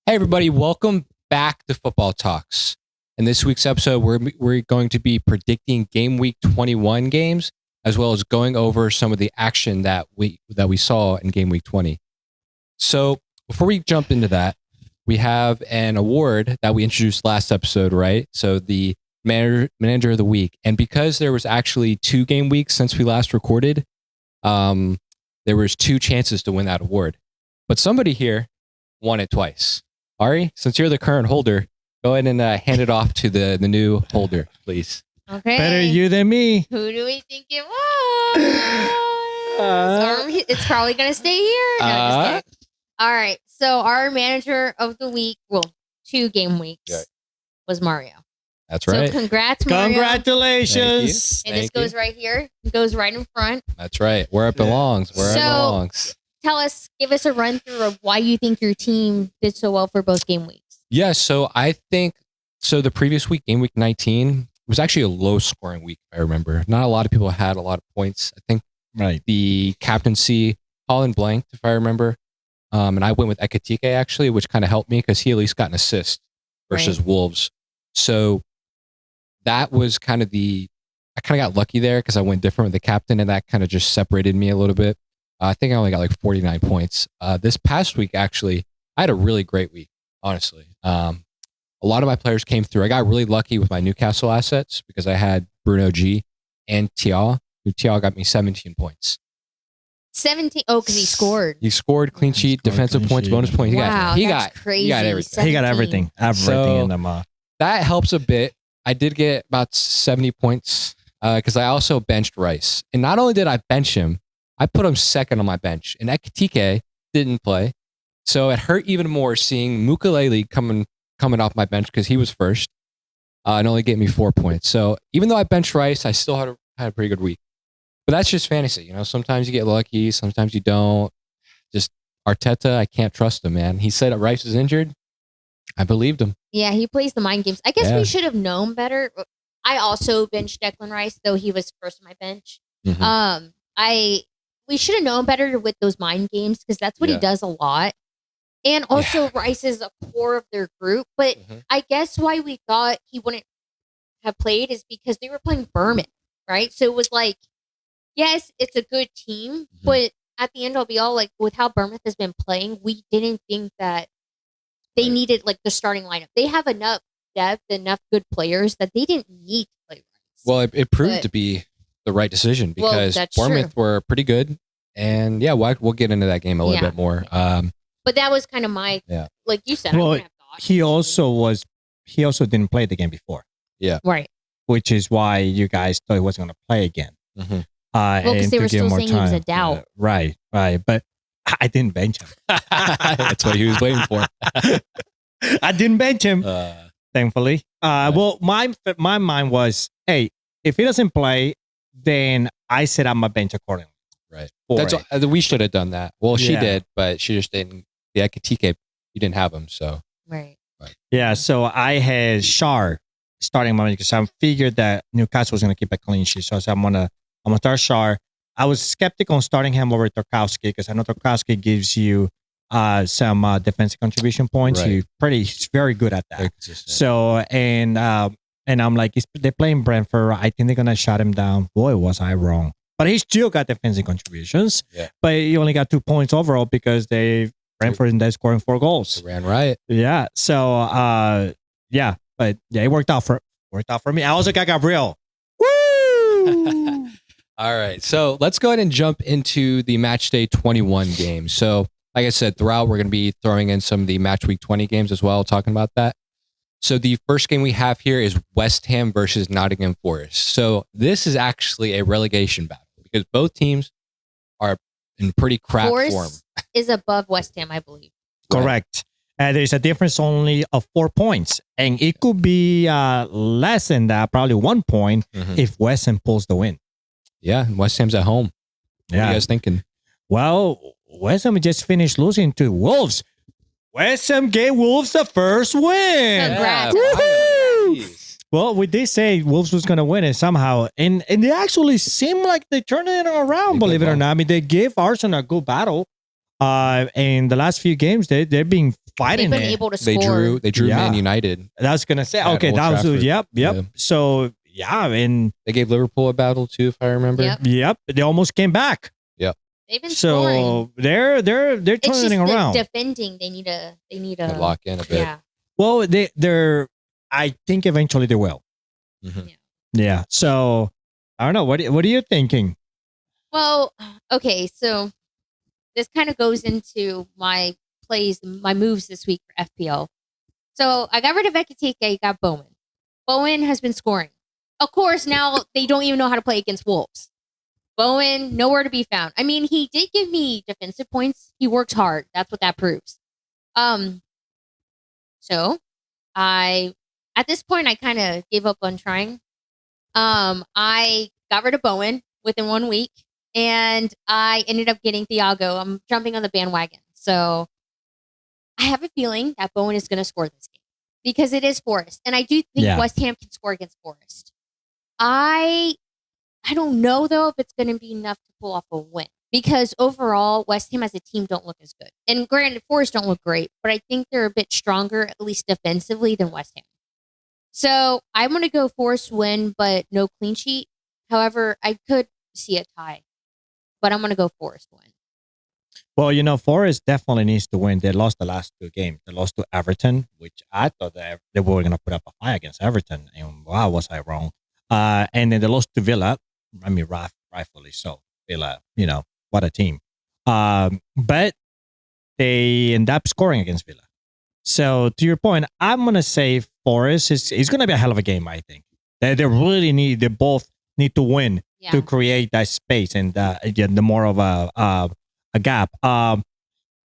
Hey, everybody, welcome back to Futbol Talks. In this week's episode, we're going to be predicting Gameweek 21 games, as well as going over some of the action that we saw in Gameweek 20. So before we jump into that, we have an award that we introduced last episode, right? So the manager of the week. And because there was actually 2 game weeks since we last recorded, there was 2 chances to win that award. But somebody here won it twice. Ari, since you're the current holder, go ahead and hand it off to the new holder, please. Okay. Better you than me. Who do we think it was? It's probably going to stay here. No, just kidding. All right. So our manager of the week, 2 game weeks, was Mario. That's right. So congrats, Mario. Congratulations. And this goes right here. It goes right in front. That's right. Where it belongs. Where it belongs. Give us a run through of why you think your team did so well for both game weeks. Yeah, so I think, the previous week, game week 19, was actually a low scoring week, if I remember. Not a lot of people had a lot of points. I think the captaincy, Holland blanked, if I remember. And I went with Ekatike, actually, which kind of helped me because he at least got an assist versus Wolves. So that was kind of I kind of got lucky there because I went different with the captain, and that kind of just separated me a little bit. I think I only got like 49 points. This past week, actually, I had a really great week, honestly. A lot of my players came through. I got really lucky with my Newcastle assets because I had Bruno G and Tiaw. Tiaw got me 17 points. 17? Oh, because he scored. He scored, clean sheet, defensive points, bonus points. He got crazy. He got everything. 17. He got everything. Everything in them. That helps a bit. I did get about 70 points because I also benched Rice. And not only did I bench him, I put him second on my bench, and Ekatike didn't play. So it hurt even more seeing Mukalele coming off my bench because he was first and only gave me 4 points. So even though I benched Rice, I still had a pretty good week. But that's just fantasy. You know, sometimes you get lucky, sometimes you don't. Just Arteta, I can't trust him, man. He said that Rice was injured. I believed him. Yeah, he plays the mind games. I guess we should have known better. I also benched Declan Rice, though he was first on my bench. Mm-hmm. We should have known better with those mind games because that's what he does a lot. And also Rice is a core of their group. But I guess why we thought he wouldn't have played is because they were playing Bournemouth, right? So it was like, yes, it's a good team. But at the end, I'll be all like, with how Bournemouth has been playing, we didn't think that they needed like the starting lineup. They have enough depth, enough good players that they didn't need to play Rice. Well, it proved to be the right decision because Bournemouth were pretty good. And we'll get into that game a little bit more. But that was kind of my, like you said, well, he also didn't play the game before. Yeah. Right. Which is why you guys thought he wasn't going to play again. Well, because they were still saying he was a doubt. Right. But I didn't bench him. That's what he was waiting for. I didn't bench him, thankfully. Well, my mind was, hey, if he doesn't play, then I set up my bench accordingly. Right. We should have done that. Well, she did, but she just didn't. The Ekatike, you didn't have him, so. Right. Yeah, so I had Shar starting my bench because I figured that Newcastle was going to keep a clean sheet. So I said, I'm gonna start Shar. I was skeptical on starting him over Tarkowski because I know Tarkowski gives you some defensive contribution points. Right. He's very good at that. So and I'm like, they're playing Brentford. I think they're gonna shut him down. Boy, was I wrong. But he still got defensive contributions. Yeah. But he only got 2 points overall because Brentford ended up scoring 4 goals. They ran right. Yeah. So but it worked out for me. I also got Gabriel. Woo! All right. So let's go ahead and jump into the match day 21 games. So like I said, throughout we're going to be throwing in some of the match week 20 games as well, talking about that. So the first game we have here is West Ham versus Nottingham Forest. So this is actually a relegation battle because both teams are in pretty crap form. Is above West Ham, I believe. Correct. There's a difference only of 4 points. And it could be less than that, probably 1 point, if West Ham pulls the win. Yeah, West Ham's at home. What are you guys thinking? Well, West Ham just finished losing to Wolves. West Ham gave Wolves the first win. Congrats. Yeah, well, we did say Wolves was going to win it somehow. And they actually seem like they turned it around, believe it or not. I mean, they gave Arsenal a good battle. In the last few games, they've been fighting They've been it. able to score. They drew Man United. I was gonna say, At okay, Old that was Trafford. yep. Yeah. So and They gave Liverpool a battle too, if I remember. Yep. they almost came back. They've been So scoring. they're It's just turning around. defending. They need To lock in a bit. Yeah. Well, they're. I think eventually they will. Mhm. Yeah. So I don't know. What are you thinking? Well, okay. So this kind of goes into my moves this week for FPL. So I got rid of Ekitike, got Bowen. Bowen has been scoring. Of course, now they don't even know how to play against Wolves. Bowen, nowhere to be found. I mean, he did give me defensive points. He works hard. That's what that proves. So at this point, I kind of gave up on trying. I got rid of Bowen within 1 week, and I ended up getting Thiago. I'm jumping on the bandwagon. So I have a feeling that Bowen is going to score this game because it is Forest, and I do think West Ham can score against Forest. I don't know though if it's going to be enough to pull off a win because overall West Ham as a team don't look as good. And granted, Forest don't look great, but I think they're a bit stronger, at least defensively, than West Ham. So I'm going to go Forest win, but no clean sheet. However, I could see a tie, but I'm going to go Forest win. Well, Forest definitely needs to win. They lost the last 2 games. They lost to Everton, which I thought that they were going to put up a fight against Everton. And wow, was I wrong. And then they lost to Villa. I mean, rightfully so. Villa, what a team. But they end up scoring against Villa. So to your point, I'm going to say Forest is going to be a hell of a game, I think. They both need to win to create that space and the more of a gap.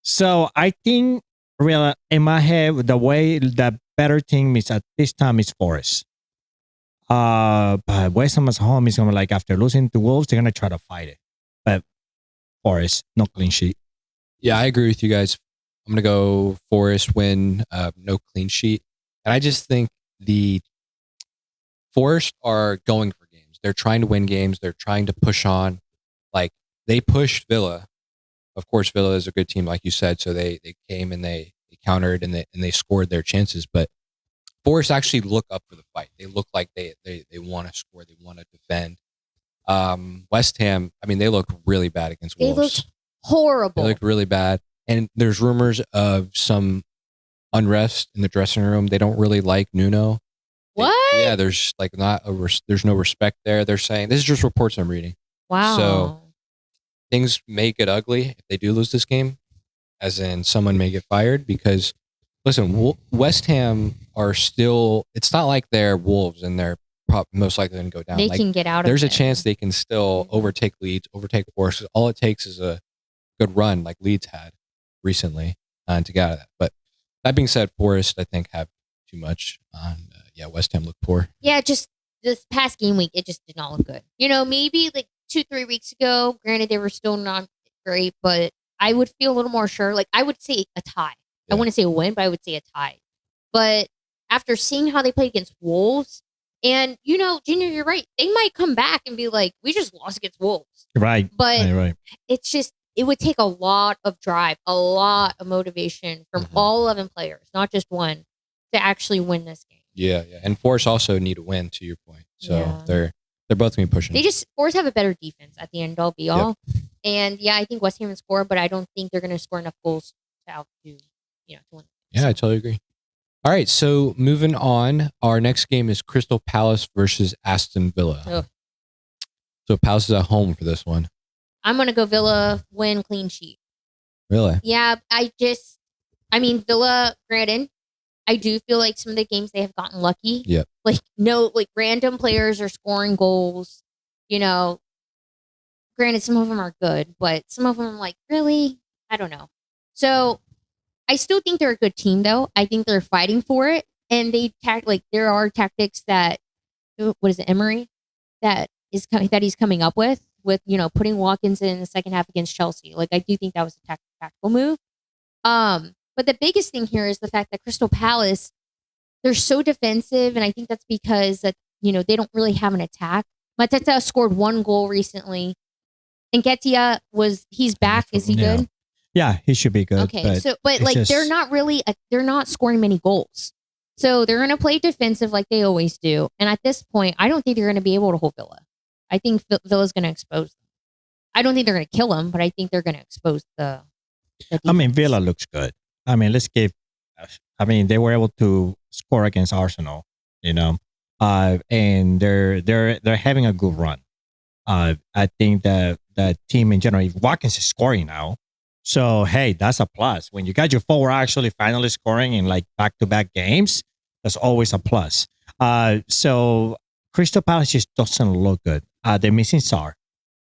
So I think really in my head, the better team is at this time is Forest. But West Ham at home is gonna after losing to Wolves, they're gonna try to fight it. But Forest, no clean sheet. Yeah, I agree with you guys. I'm gonna go Forest win, no clean sheet. And I just think the Forest are going for games. They're trying to win games. They're trying to push on. Like they pushed Villa. Of course, Villa is a good team, like you said. So they came and they countered and they scored their chances. But Forest actually look up for the fight. They look like they want to score. They want to defend. West Ham, I mean, they looked really bad against Wolves. They looked horrible. They looked really bad. And there's rumors of some unrest in the dressing room. They don't really like Nuno. What? Yeah, there's there's no respect there. They're saying this is just reports I'm reading. Wow. So things may get ugly if they do lose this game, as in someone may get fired because listen, West Ham are still. It's not like they're Wolves and they're most likely going to go down. They can get out of it. There's a chance they can still overtake Leeds, overtake Forest. All it takes is a good run like Leeds had recently to get out of that. But that being said, Forest, I think, have too much. West Ham looked poor. Yeah, just this past game week, it just did not look good. Maybe like 2-3 weeks ago, granted, they were still not great, but I would feel a little more sure. Like, I would say a tie. I wouldn't say a win, but I would say a tie. But after seeing how they played against Wolves, and, Junior, you're right. They might come back and be like, we just lost against Wolves. Right. But right. It's just, it would take a lot of drive, a lot of motivation from all 11 players, not just one, to actually win this game. Yeah. And Forest also need a win, to your point. So they're both going to be pushing. Forest have a better defense at the end all be all. Yep. And I think West Ham can score, but I don't think they're going to score enough goals to win. Yeah, I totally agree. All right, so moving on, our next game is Crystal Palace versus Aston Villa. Ugh. So Palace is at home for this one. I'm going to go Villa win clean sheet. Really? Yeah, Villa, granted, I do feel like some of the games they have gotten lucky. Yep. Random players are scoring goals. Granted, some of them are good, but some of them I'm like, really? I don't know. So I still think they're a good team, though. I think they're fighting for it, and there are tactics that, what is it, Emery, that he's coming up with putting Watkins in the second half against Chelsea. I do think that was a tactical move. But the biggest thing here is the fact that Crystal Palace, they're so defensive, and I think that's because that they don't really have an attack. Mateta scored 1 goal recently, and Nketiah he's back. Is he good? Yeah, he should be good. Okay, but like just, they're not really they're not scoring many goals, so they're going to play defensive like they always do. And at this point, I don't think they're going to be able to hold Villa. I think Villa's going to expose them. I don't think they're going to kill them, but I think they're going to expose the I mean, Villa looks good. I mean, they were able to score against Arsenal, and they're having a good run. I think that the team in general, if Watkins is scoring now, so hey, that's a plus. When you got your forward actually finally scoring in like back-to-back games, that's always a plus. So Crystal Palace just doesn't look good. They're missing Sarr.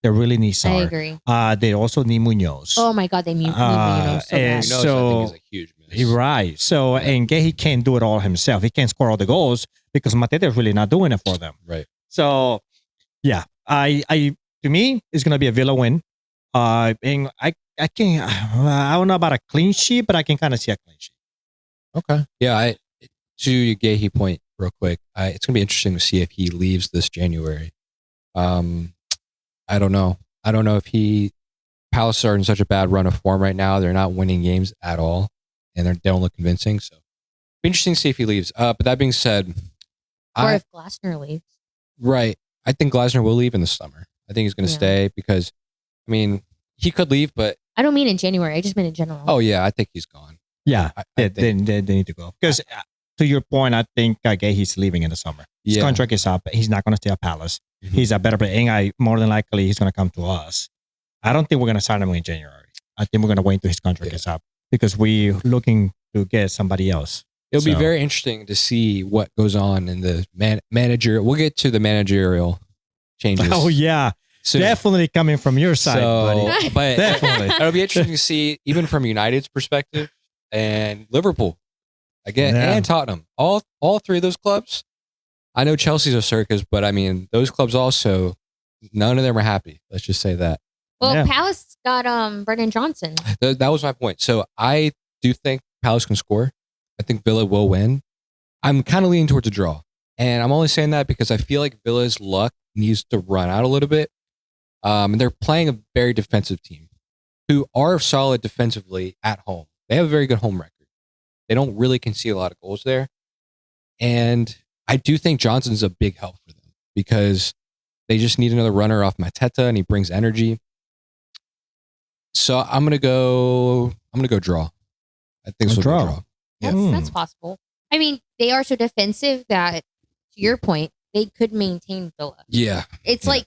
They really need Sarr. I agree. They also need Munoz. Oh my God, they need Munoz so bad. Munoz, I think, is a huge miss. Right. So, and he can't do it all himself. He can't score all the goals because Mateta is really not doing it for them. Right. So, yeah, to me, it's gonna be a Villa win. And I don't know about a clean sheet, but I can kind of see a clean sheet. Okay. Yeah. To your Gahey point, real quick, it's gonna be interesting to see if he leaves this January. I don't know. I don't know if Palace are in such a bad run of form right now. They're not winning games at all, and they don't look convincing. So, be interesting to see if he leaves. But that being said, or if Glasner leaves. Right. I think Glasner will leave in the summer. I think he's going to stay because, I mean, he could leave, but I don't mean in January. I just mean in general. Oh yeah, I think he's gone. Yeah, they need to go because to your point, I think he's leaving in the summer. His contract is up. He's not going to stay at Palace. Mm-hmm. He's a better player. And more than likely, he's going to come to us. I don't think we're going to sign him in January. I think we're going to wait until his contract is up because we're looking to get somebody else. It'll be very interesting to see what goes on in the manager. We'll get to the managerial changes. Oh yeah, soon. Definitely coming from your side, buddy. But definitely, it'll be interesting to see even from United's perspective and Liverpool again and Tottenham. All three of those clubs. I know Chelsea's a circus, but I mean those clubs also. None of them are happy. Let's just say that. Well, Palace got Brendan Johnson. That was my point. So I do think Palace can score. I think Villa will win. I'm kind of leaning towards a draw. And I'm only saying that because I feel like Villa's luck needs to run out a little bit. And they're playing a very defensive team who are solid defensively at home. They have a very good home record. They don't really concede a lot of goals there. And I do think Johnson's a big help for them because they just need another runner off Mateta and he brings energy. So I'm gonna go draw. I think it's a draw. That's possible. I mean, they are so defensive that, to your point, they could maintain Villa. Yeah. It's like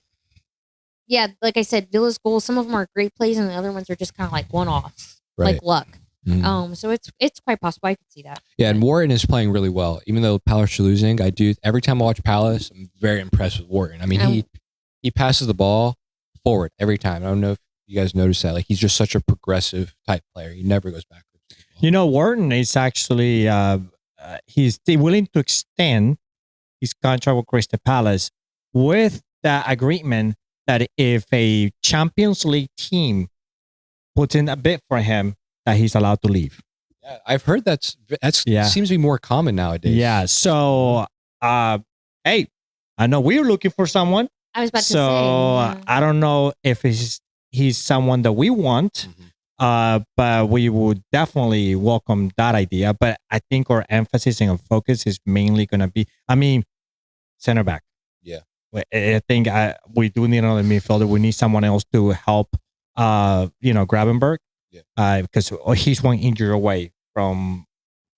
I said, Villa's goals, some of them are great plays and the other ones are just kind of like one-offs, like luck. Mm-hmm. So it's quite possible. I could see that. Yeah, and Wharton is playing really well. Even though Palace are losing, every time I watch Palace, I'm very impressed with Wharton. I mean, he passes the ball forward every time. I don't know if you guys notice that. Like, he's just such a progressive type player. He never goes backwards. Wharton is actually he's willing to extend his contract with Crystal Palace with the agreement that if a Champions League team puts in a bid for him, that he's allowed to leave. Yeah, I've heard that seems to be more common nowadays. Yeah. So, hey, I know we're looking for someone. I was about to say. So I don't know if he's someone that we want. Mm-hmm. But we would definitely welcome that idea. But I think our emphasis and our focus is mainly going to be, center back. Yeah. I think we do need another midfielder. We need someone else to help, Gravenberg. Yeah. Because he's one injury away from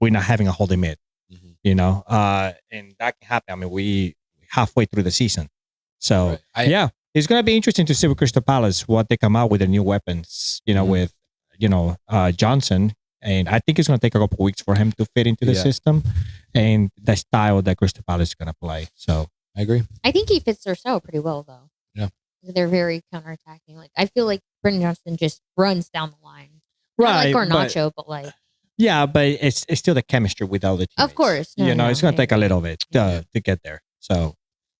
we're not having a holding mid. Mm-hmm. And that can happen. We halfway through the season. So, it's going to be interesting to see with Crystal Palace what they come out with the new weapons, with Johnson, and I think it's going to take a couple of weeks for him to fit into the system and the style that Crystal Palace is going to play. So I agree. I think he fits their style pretty well, though. Yeah, they're very counterattacking. Like I feel like Brendan Johnson just runs down the line, right? Not like Garnacho, but like but it's still the chemistry with all the teammates. Of course, it's going to take a little bit to get there. So,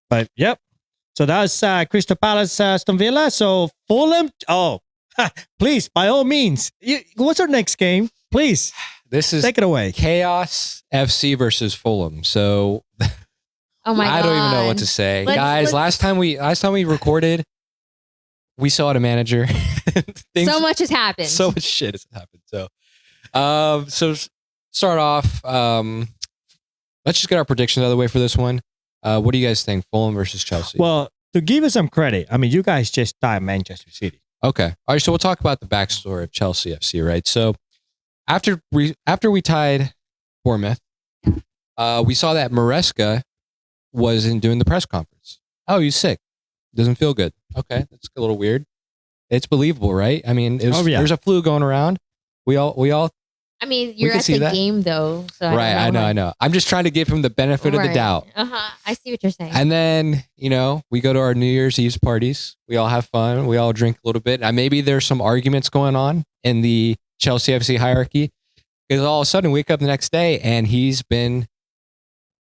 but yep. So that's Crystal Palace, Aston Villa. So Fulham. Oh. Please, by all means. What's our next game? Please. This is take it away. Chaos FC versus Fulham. So oh my God. I don't even know what to say. Guys, last time we recorded, we saw a manager. So much has happened. So much shit has happened. So start off. Let's just get our predictions out of the way for this one. What do you guys think? Fulham versus Chelsea. Well, to give you some credit, I mean, you guys just tied Manchester City. Okay. All right. So we'll talk about the backstory of Chelsea FC, right? So after we tied Bournemouth, we saw that Maresca wasn't doing the press conference. Oh, he's sick. Doesn't feel good. Okay, that's a little weird. It's believable, right? I mean, there's a flu going around. We all. I mean, you're at the game though, so right. I know. I'm just trying to give him the benefit of the doubt. I see what you're saying. And then we go to our New Year's Eve parties. We all have fun. We all drink a little bit. And maybe there's some arguments going on in the Chelsea FC hierarchy, because all of a sudden we wake up the next day and he's been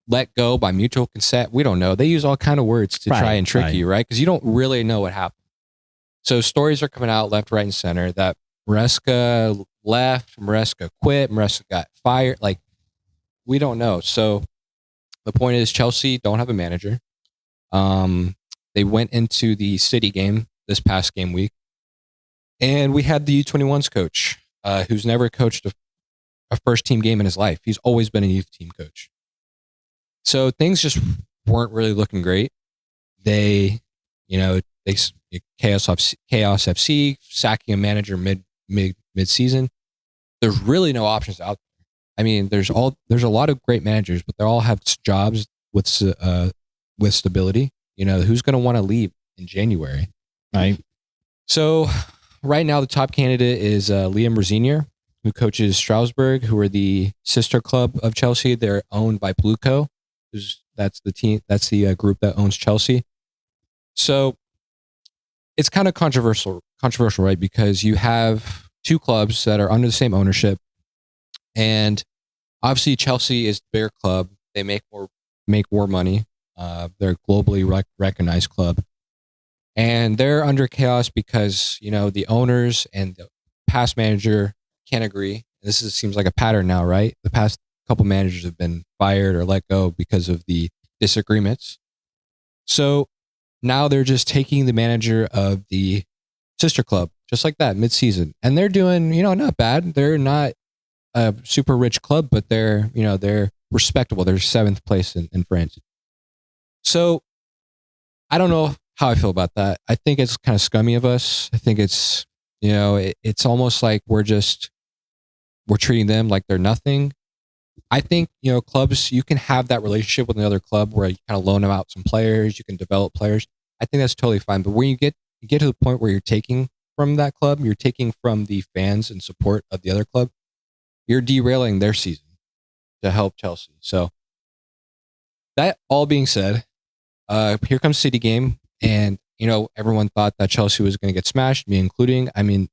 let go by mutual consent. We don't know. They use all kind of words to try and trick you, right? Because you don't really know what happened. So stories are coming out left, right, and center that Maresca left, Maresca quit, Maresca got fired. Like, we don't know. So the point is, Chelsea don't have a manager. They went into the City game this past game week, and we had the U21s coach, who's never coached a first team game in his life. He's always been a youth team coach. So things just weren't really looking great. They Chaos FC sacking a manager mid season. There's really no options out there. I mean, there's a lot of great managers, but they all have jobs with stability. Who's going to want to leave in January, right? So right now the top candidate is Liam Rosenior, who coaches Strasbourg, who are the sister club of Chelsea. They're owned by Blueco. That's the team. That's the group that owns Chelsea. So it's kind of controversial, right? Because you have two clubs that are under the same ownership, and obviously Chelsea is the bigger club. They make more money. They're a globally recognized club, and they're under chaos because the owners and the past manager can't agree. Seems like a pattern now, right? The past couple managers have been fired or let go because of the disagreements. So now they're just taking the manager of the sister club, just like that, mid-season. And they're doing, not bad. They're not a super rich club, but they're respectable. They're 7th place in France. So I don't know how I feel about that. I think it's kind of scummy of us. I think it's, it's almost like we're treating them like they're nothing. I think, clubs, you can have that relationship with another club where you kind of loan them out some players, you can develop players. I think that's totally fine. But when you get to the point where you're taking from that club, you're taking from the fans and support of the other club, you're derailing their season to help Chelsea. So that all being said, here comes City game. And, everyone thought that Chelsea was going to get smashed, me including. I mean,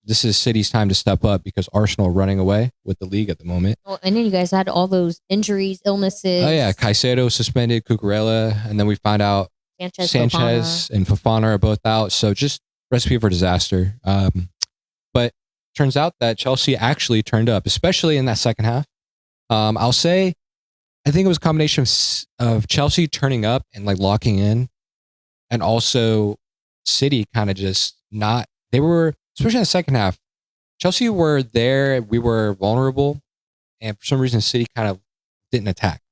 this is City's time to step up because Arsenal are running away with the league at the moment. Well, and then you guys had all those injuries, illnesses. Oh yeah, Caicedo suspended, Cucurella, and then we find out Sanchez and Fofana are both out. So just recipe for disaster. But turns out that Chelsea actually turned up, especially in that second half. I'll say, I think it was a combination of Chelsea turning up and like locking in, and also City kind of just not. They were. Especially in the second half, Chelsea were there. We were vulnerable, and for some reason, City kind of didn't attack.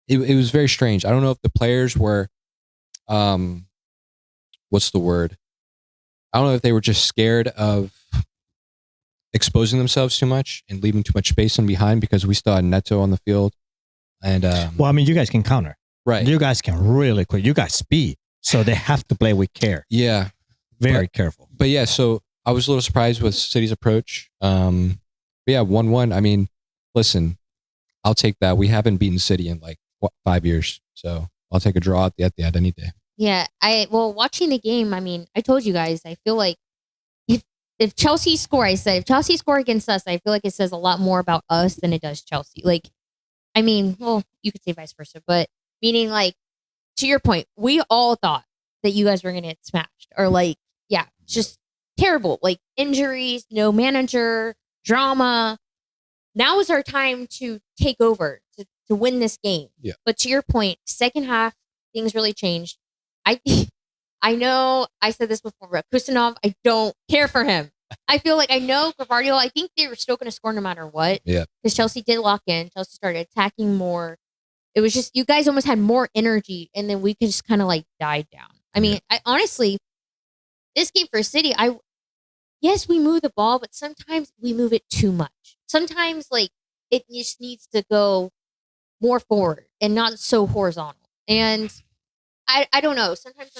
It was very strange. I don't know if the players were, what's the word? I don't know if they were just scared of exposing themselves too much and leaving too much space in behind because we still had Neto on the field. And well, I mean, you guys can counter, right? You guys can really quick. You guys speed, so they have to play with care. Yeah, very careful. But yeah, so. I was a little surprised with City's approach. But yeah, 1-1. I mean, listen, I'll take that. We haven't beaten City in 5 years. So I'll take a draw at the Etihad any day. Yeah. Watching the game, I mean, I told you guys, I feel like if Chelsea score, if Chelsea score against us, I feel like it says a lot more about us than it does Chelsea. You could say vice versa, but meaning to your point, we all thought that you guys were going to get smashed or just terrible, injuries, no manager, drama. Now is our time to take over, to win this game. Yeah. But to your point, second half, things really changed. I I know I said this before, but Kusanov, I don't care for him. I feel like I know Gavardio, I think they were still going to score no matter what. Yeah. Because Chelsea did lock in. Chelsea started attacking more. It was just, you guys almost had more energy, and then we could just kind of like died down. I mean, I honestly, this game for City, yes, we move the ball, but sometimes we move it too much. Sometimes like it just needs to go more forward and not so horizontal. And I don't know. Sometimes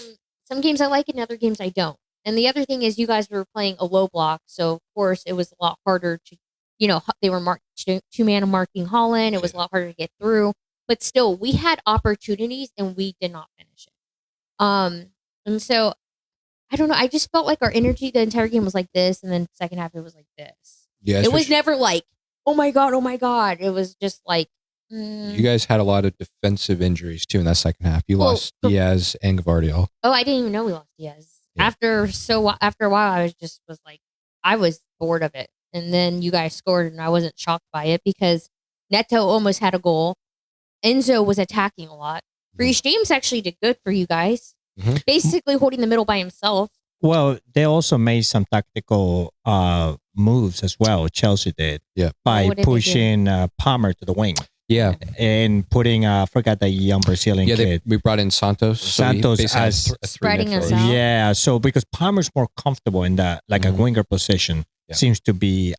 some games I like it, and other games I don't. And the other thing is, you guys were playing a low block, so of course it was a lot harder to, they were two-man marking Holland. It was a lot harder to get through, but still, we had opportunities and we did not finish it. And so I don't know. I just felt like our energy the entire game was like this, and then second half it was like this. Yeah, it was never like, oh my god. It was just like. You guys had a lot of defensive injuries too in that second half. You lost Diaz and Gavardio. Oh, I didn't even know we lost Diaz. Yeah. After a while, I was like, I was bored of it. And then you guys scored, and I wasn't shocked by it because Neto almost had a goal. Enzo was attacking a lot. Reece James actually did good for you guys, basically holding the middle by himself. Well, they also made some tactical moves as well. Chelsea did, by pushing Palmer to the wing. Yeah, and putting I forgot the young Brazilian kid. We brought in Santos. Santos as spreading us out. Yeah, so because Palmer's more comfortable in that, like a winger position, seems to be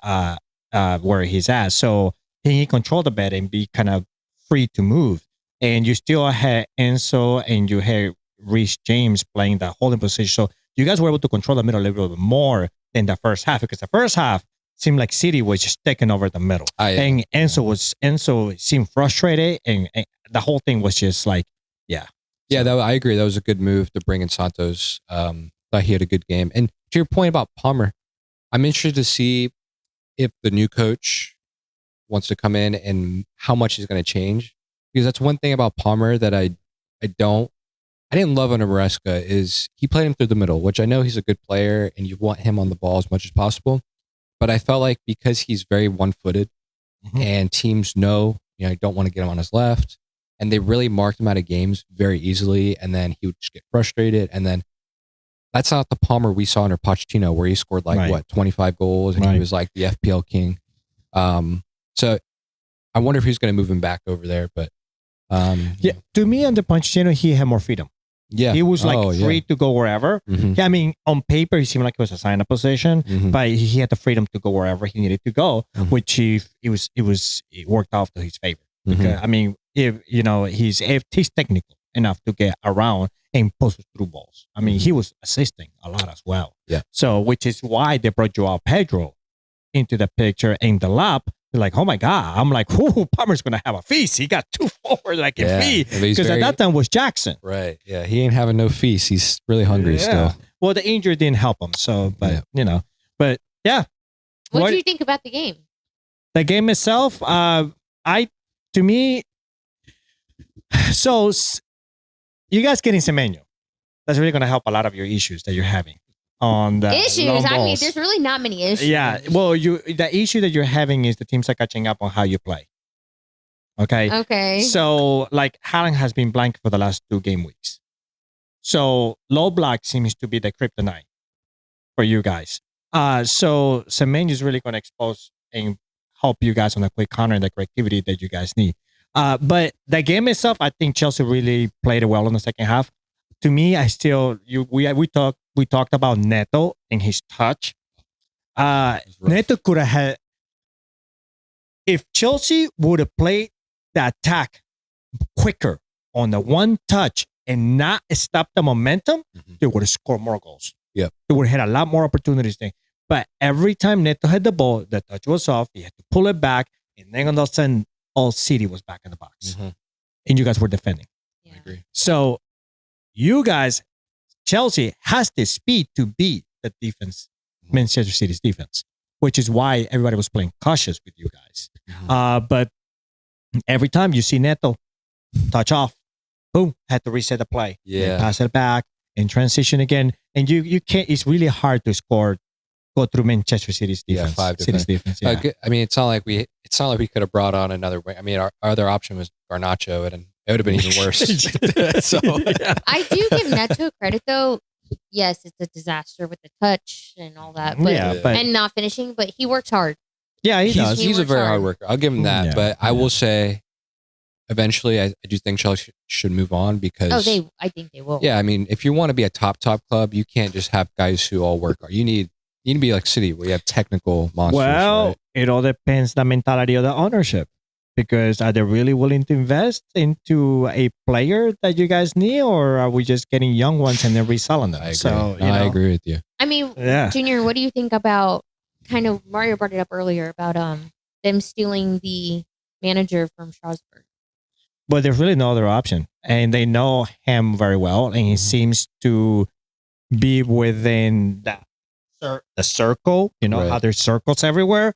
where he's at. So he controlled the bed and be kind of free to move. And you still had Enzo and you had Reece James playing that holding position. So you guys were able to control the middle a little bit more than the first half, because the first half seemed like City was just taking over the middle. And Enzo seemed frustrated, and the whole thing was just like, I agree. That was a good move to bring in Santos. Thought he had a good game. And to your point about Palmer, I'm interested to see if the new coach wants to come in and how much he's going to change. Because that's one thing about Palmer that I didn't love under Maresca is he played him through the middle, which I know he's a good player and you want him on the ball as much as possible. But I felt like because he's very one-footed and teams know, don't want to get him on his left, and they really marked him out of games very easily, and then he would just get frustrated. And then that's not the Palmer we saw under Pochettino, where he scored 25 goals and he was like the FPL king. So I wonder if he's going to move him back over there. But to me, under Pochettino, he had more freedom. Yeah, he was free to go wherever. Yeah, I mean, on paper, he seemed like he was assigned a position, but he had the freedom to go wherever he needed to go, which it worked out to his favor. Because I mean, if he's technical enough to get around and post through balls. I mean, he was assisting a lot as well. Yeah. So, which is why they brought Joao Pedro into the picture in the lap. They're like, oh my God. I'm like, whoo, Palmer's going to have a feast. He got 2 forward like a feast. Because at that time was Jackson. Right. Yeah. He ain't having no feast. He's really hungry still. Well, the injury didn't help him. So, but yeah. What do you think about the game? The game itself, so you guys getting Semenyo. That's really going to help a lot of your issues that you're having. On the issues, I mean, there's really not many issues. Yeah, well, the issue that you're having is the teams are catching up on how you play. Okay. So, like, Haaland has been blank for the last 2 game weeks. So, low block seems to be the kryptonite for you guys. So, Semenyo is really going to expose and help you guys on the quick counter and the creativity that you guys need. But the game itself, I think Chelsea really played it well in the second half. To me, we talked about Neto and his touch. Neto could have had, if Chelsea would have played the attack quicker on the one touch and not stop the momentum, they would have scored more goals. Yeah, they would have had a lot more opportunities there. But every time Neto had the ball, the touch was off. He had to pull it back, and then all of a sudden, all City was back in the box, and you guys were defending. Yeah. I agree. So you guys, Chelsea has the speed to beat the defense, Manchester City's defense, which is why everybody was playing cautious with you guys. But every time you see Neto touch off, boom, had to reset the play. Yeah, pass it back and transition again, and you can't. It's really hard to go through Manchester City's defense. Yeah, 5 defense. Yeah. I mean, it's not like we could have brought on another. I mean, our other option was Garnacho, and it would have been even worse. So, I do give Neto credit though. yes, it's a disaster with the touch and all that, but, and not finishing, but he works hard. Yeah, he does. He's a very hard worker. I'll give him that. But I will say, eventually, I do think Chelsea should move on because... I think they will. Yeah, I mean, if you want to be a top club, you can't just have guys who all work hard. You need to be like City, where you have technical monsters. Well, right? it all depends the mentality of the ownership. Because are they really willing to invest into a player that you guys need, or are we just getting young ones and then reselling them? I agree with you. I mean, Junior, what do you think about kind of Mario brought it up earlier about them stealing the manager from Strasbourg? But there's really no other option, and they know him very well, and he seems to be within the circle. You know how there's circles everywhere.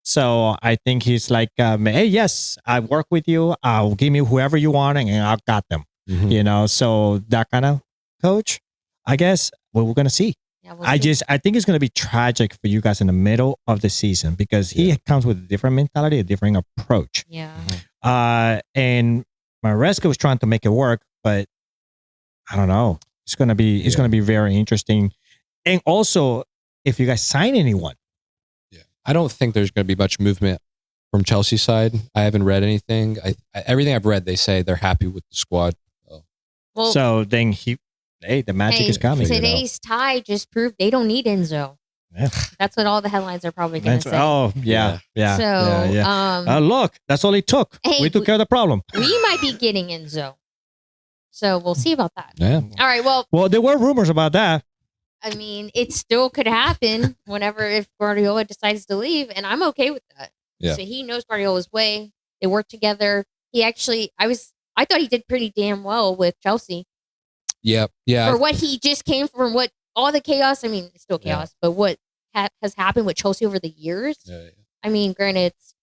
So I think he's like, hey, yes, I work with you. I'll give me whoever you want, and I've got them. You know, so that kind of coach, I guess, we're going to see. Yeah, I think it's going to be tragic for you guys in the middle of the season because he comes with a different mentality, a different approach. Yeah. And Maresca was trying to make it work, but I don't know. It's going to be very interesting. And also, if you guys sign anyone. I don't think there's going to be much movement from Chelsea's side. I haven't read anything. Everything I've read, they say they're happy with the squad. Well, so then the magic is coming. Today's tie just proved they don't need Enzo. Yeah. That's what all the headlines are probably going to say. Oh, yeah. So, look, that's all it took. Hey, we took care of the problem. We might be getting Enzo. So we'll see about that. Yeah. All right, well, there were rumors about that. I mean, it still could happen if Guardiola decides to leave, and I'm okay with that. Yeah. So he knows Guardiola's way. They work together. He actually, I thought he did pretty damn well with Chelsea. Yeah. For what he just came from, what all the chaos. I mean, it's still chaos, but what has happened with Chelsea over the years. Yeah. I mean, granted, it's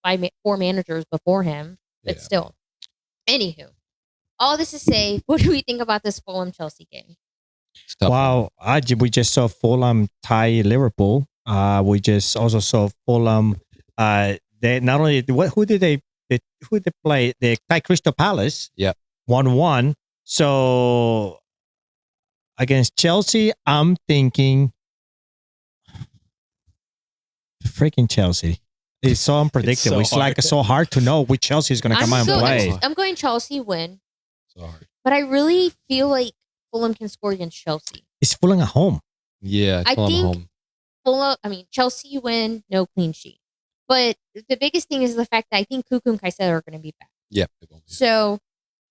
4 managers before him, but still. Anywho, all this to say, what do we think about this Fulham Chelsea game? Wow, we just saw Fulham tie Liverpool. We just also saw Fulham. They not only who did they play? They tied Crystal Palace. Yeah, 1-1. So against Chelsea, I'm thinking freaking Chelsea. It's so unpredictable. It's so hard to know which Chelsea is going to come out and play. I'm going Chelsea win. So hard. But I really feel like Fulham can score against Chelsea. It's Fulham at home. Yeah, I think home. Chelsea win, no clean sheet. But the biggest thing is the fact that I think Cuckoo and Caicedo are going to be back. Yep. So,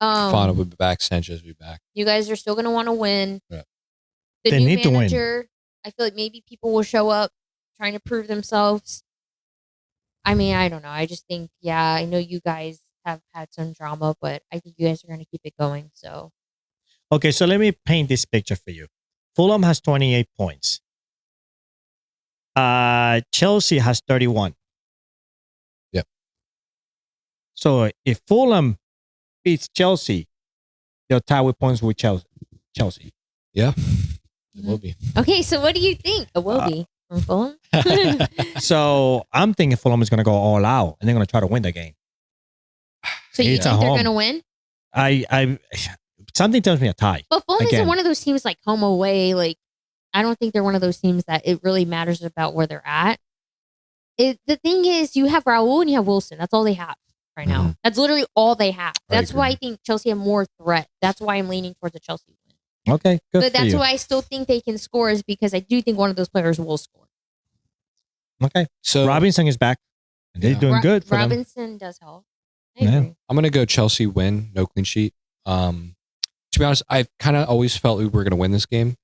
Fofana will be back. Sanchez will be back. You guys are still going to want to win. Yeah. They new need manager, to win. I feel like maybe people will show up trying to prove themselves. I mean, I don't know. I just think, I know you guys have had some drama, but I think you guys are going to keep it going. So. Okay, so let me paint this picture for you. Fulham has 28 points. Chelsea has 31. Yep. So if Fulham beats Chelsea, they'll tie with points with Chelsea. Yeah, it will be. Okay, so what do you think? It will be from Fulham? So I'm thinking Fulham is going to go all out and they're going to try to win the game. So you think they're going to win? Something tells me a tie. But Fulham isn't one of those teams like home away. Like, I don't think they're one of those teams that it really matters about where they're at. The thing is, you have Raul and you have Wilson. That's all they have right now. That's literally all they have. That's why I think Chelsea have more threat. That's why I'm leaning towards a Chelsea win. Okay, good. But that's why I still think they can score is because I do think one of those players will score. Okay, so Robinson is back. They're doing good for Robinson does help. I'm going to go Chelsea win, no clean sheet. To be honest, I've kind of always felt we were going to win this game.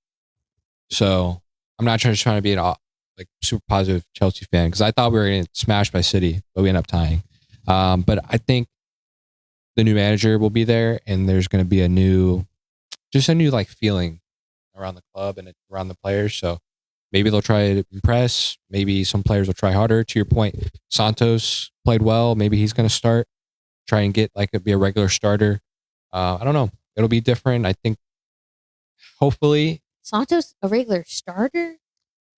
So I'm not trying to be an super positive Chelsea fan because I thought we were going to get smashed by City, but we ended up tying. But I think the new manager will be there and there's going to be a new feeling around the club and around the players. So maybe they'll try to impress. Maybe some players will try harder. To your point, Santos played well. Maybe he's going to start, try and be a regular starter. I don't know. It'll be different. I think hopefully Santos a regular starter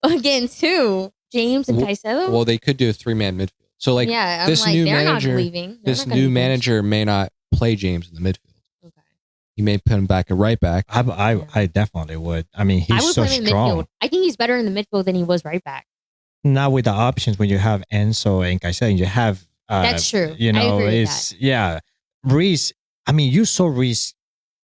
against who? James and Caicedo? Well, they could do a 3-man midfield. So this new manager may not play James in the midfield. Okay. He may put him back at right back. I definitely would. I mean, he's so put him in strong. midfield. I think he's better in the midfield than he was right back. Not with the options when you have Enzo and Caicedo, you have. That's true. You know, I agree with it's yeah. Reese. I mean, you saw Reese.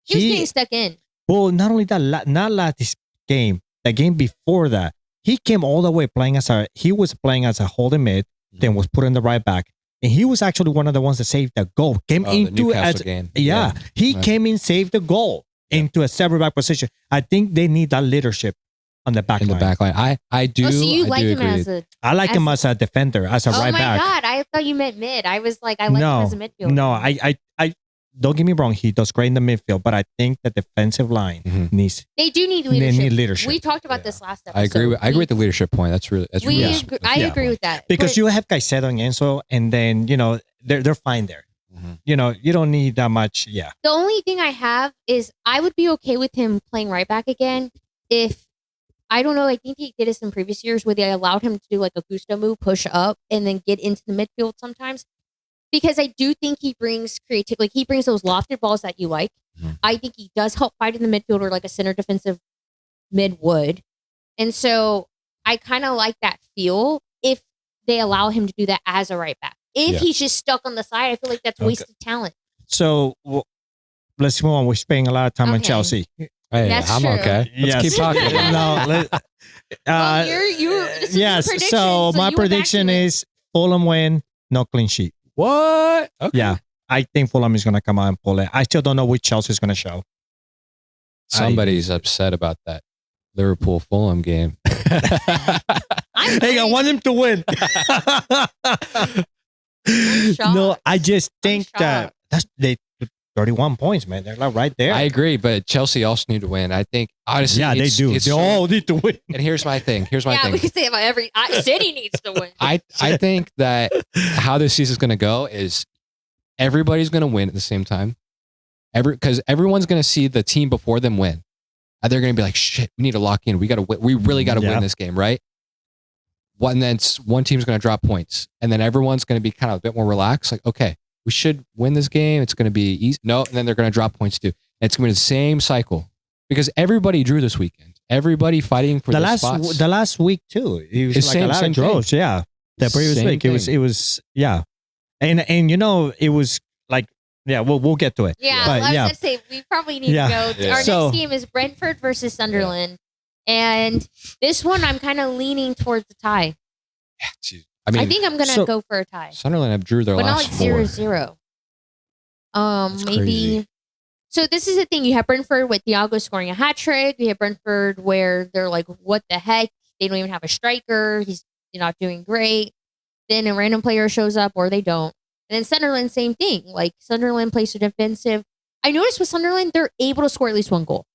He was getting stuck in. Well, not only that, not last game, the game before that, he came all the way playing he was playing as a holding mid, then was put in the right back. And he was actually one of the ones that saved the goal. Came into as game. Yeah, he came in, saved the goal into a separate back position. I think they need that leadership on the back line. In the back line. I do. Oh, so you like him agree. as a... I like him as a defender, as a right back. Oh my God, I thought you meant mid. I was like, I like him as a midfielder. No, I don't get me wrong. He does great in the midfield, but I think the defensive line needs. They do need leadership. They need leadership. We talked about this last episode. I agree with the leadership point. That's really. I agree with that because you have Caicedo and Enzo, and then they're fine there. You know, you don't need that much. Yeah. The only thing I have is I would be okay with him playing right back again if. I don't know. I think he did this in previous years where they allowed him to do like a Gusto move, push up, and then get into the midfield sometimes. Because I do think he brings creativity. Like he brings those lofted balls that you like. I think he does help fight in the midfield or like a center defensive mid would. And so I kind of like that feel if they allow him to do that as a right back. If he's just stuck on the side, I feel like that's wasted talent. So let's move on. We're spending a lot of time on Chelsea. Hey, That's I'm true. okay. Let's keep talking. Yes. So my prediction is Fulham win, no clean sheet. What? Okay. Yeah, I think Fulham is going to come out and pull it. I still don't know which Chelsea is going to show. Somebody's upset about that Liverpool Fulham game. Hey, I want him to win. No, I just think that they 31 points, man. They're like right there. I agree, but Chelsea also need to win. I think honestly, yeah, they do. They all need to win. And here's my thing. Yeah, we can say about every City needs to win. I think that how this season's going to go is everybody's going to win at the same time. Because everyone's going to see the team before them win. And they're going to be like, shit, we need to lock in. We got to win. We really got to win this game, right? And then one team's going to drop points. And then everyone's going to be kind of a bit more relaxed. Like, okay, we should win this game. It's going to be easy. No, and then they're going to drop points too. And it's going to be the same cycle because everybody drew this weekend. Everybody fighting for the spots. The last week too. It was like a lot of draws. Yeah, the previous week it was yeah, and it was like yeah. We'll get to it. Yeah, but, I was going to say we probably need to go. Yeah. Our next game is Brentford versus Sunderland, and this one I'm kind of leaning towards the tie. Yeah, geez. I think I'm going to go for a tie. Sunderland have drew their last four. But not like 0-0. Maybe. Crazy. So this is the thing. You have Brentford with Thiago scoring a hat trick. You have Brentford where they're like, what the heck? They don't even have a striker. He's not doing great. Then a random player shows up or they don't. And then Sunderland, same thing. Like Sunderland plays so defensive. I noticed with Sunderland, they're able to score at least one goal.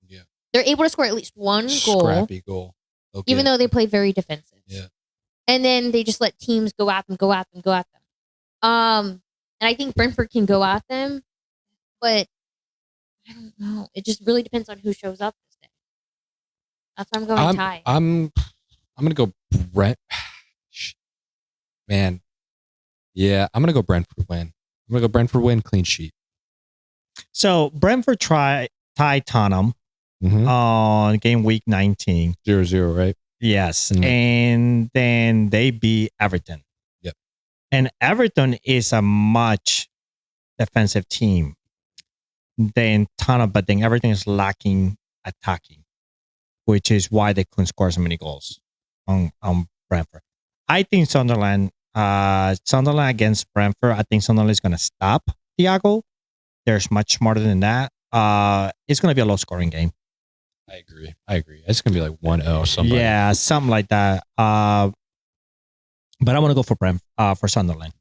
Yeah. They're able to score at least one goal. Scrappy goal. Okay. Even though they play very defensive. Yeah. And then they just let teams go at them. And I think Brentford can go at them, but I don't know. It just really depends on who shows up this day. That's why I'm going tie. I'm gonna go Brent. Man, yeah, I'm gonna go Brentford win. I'm gonna go Brentford win, clean sheet. So Brentford tied Tottenham on game week 19. 0-0, right? Yes. And then they beat Everton. Yep. And Everton is a much defensive team than Tottenham, but then everything is lacking attacking, which is why they couldn't score so many goals on Brentford. I think Sunderland against Brentford, I think Sunderland is going to stop Thiago. There's much smarter than that. It's going to be a low scoring game. I agree. It's going to be like 1-0 something. Yeah, something like that. But I want to go for Sunderland.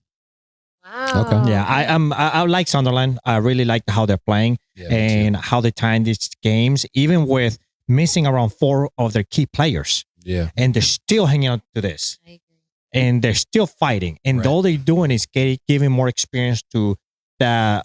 Wow. Okay. Yeah, I like Sunderland. I really like how they're playing and how they time these games, even with missing around 4 of their key players. Yeah. And they're still hanging on to this. I agree. And they're still fighting. And all they're doing is giving more experience to the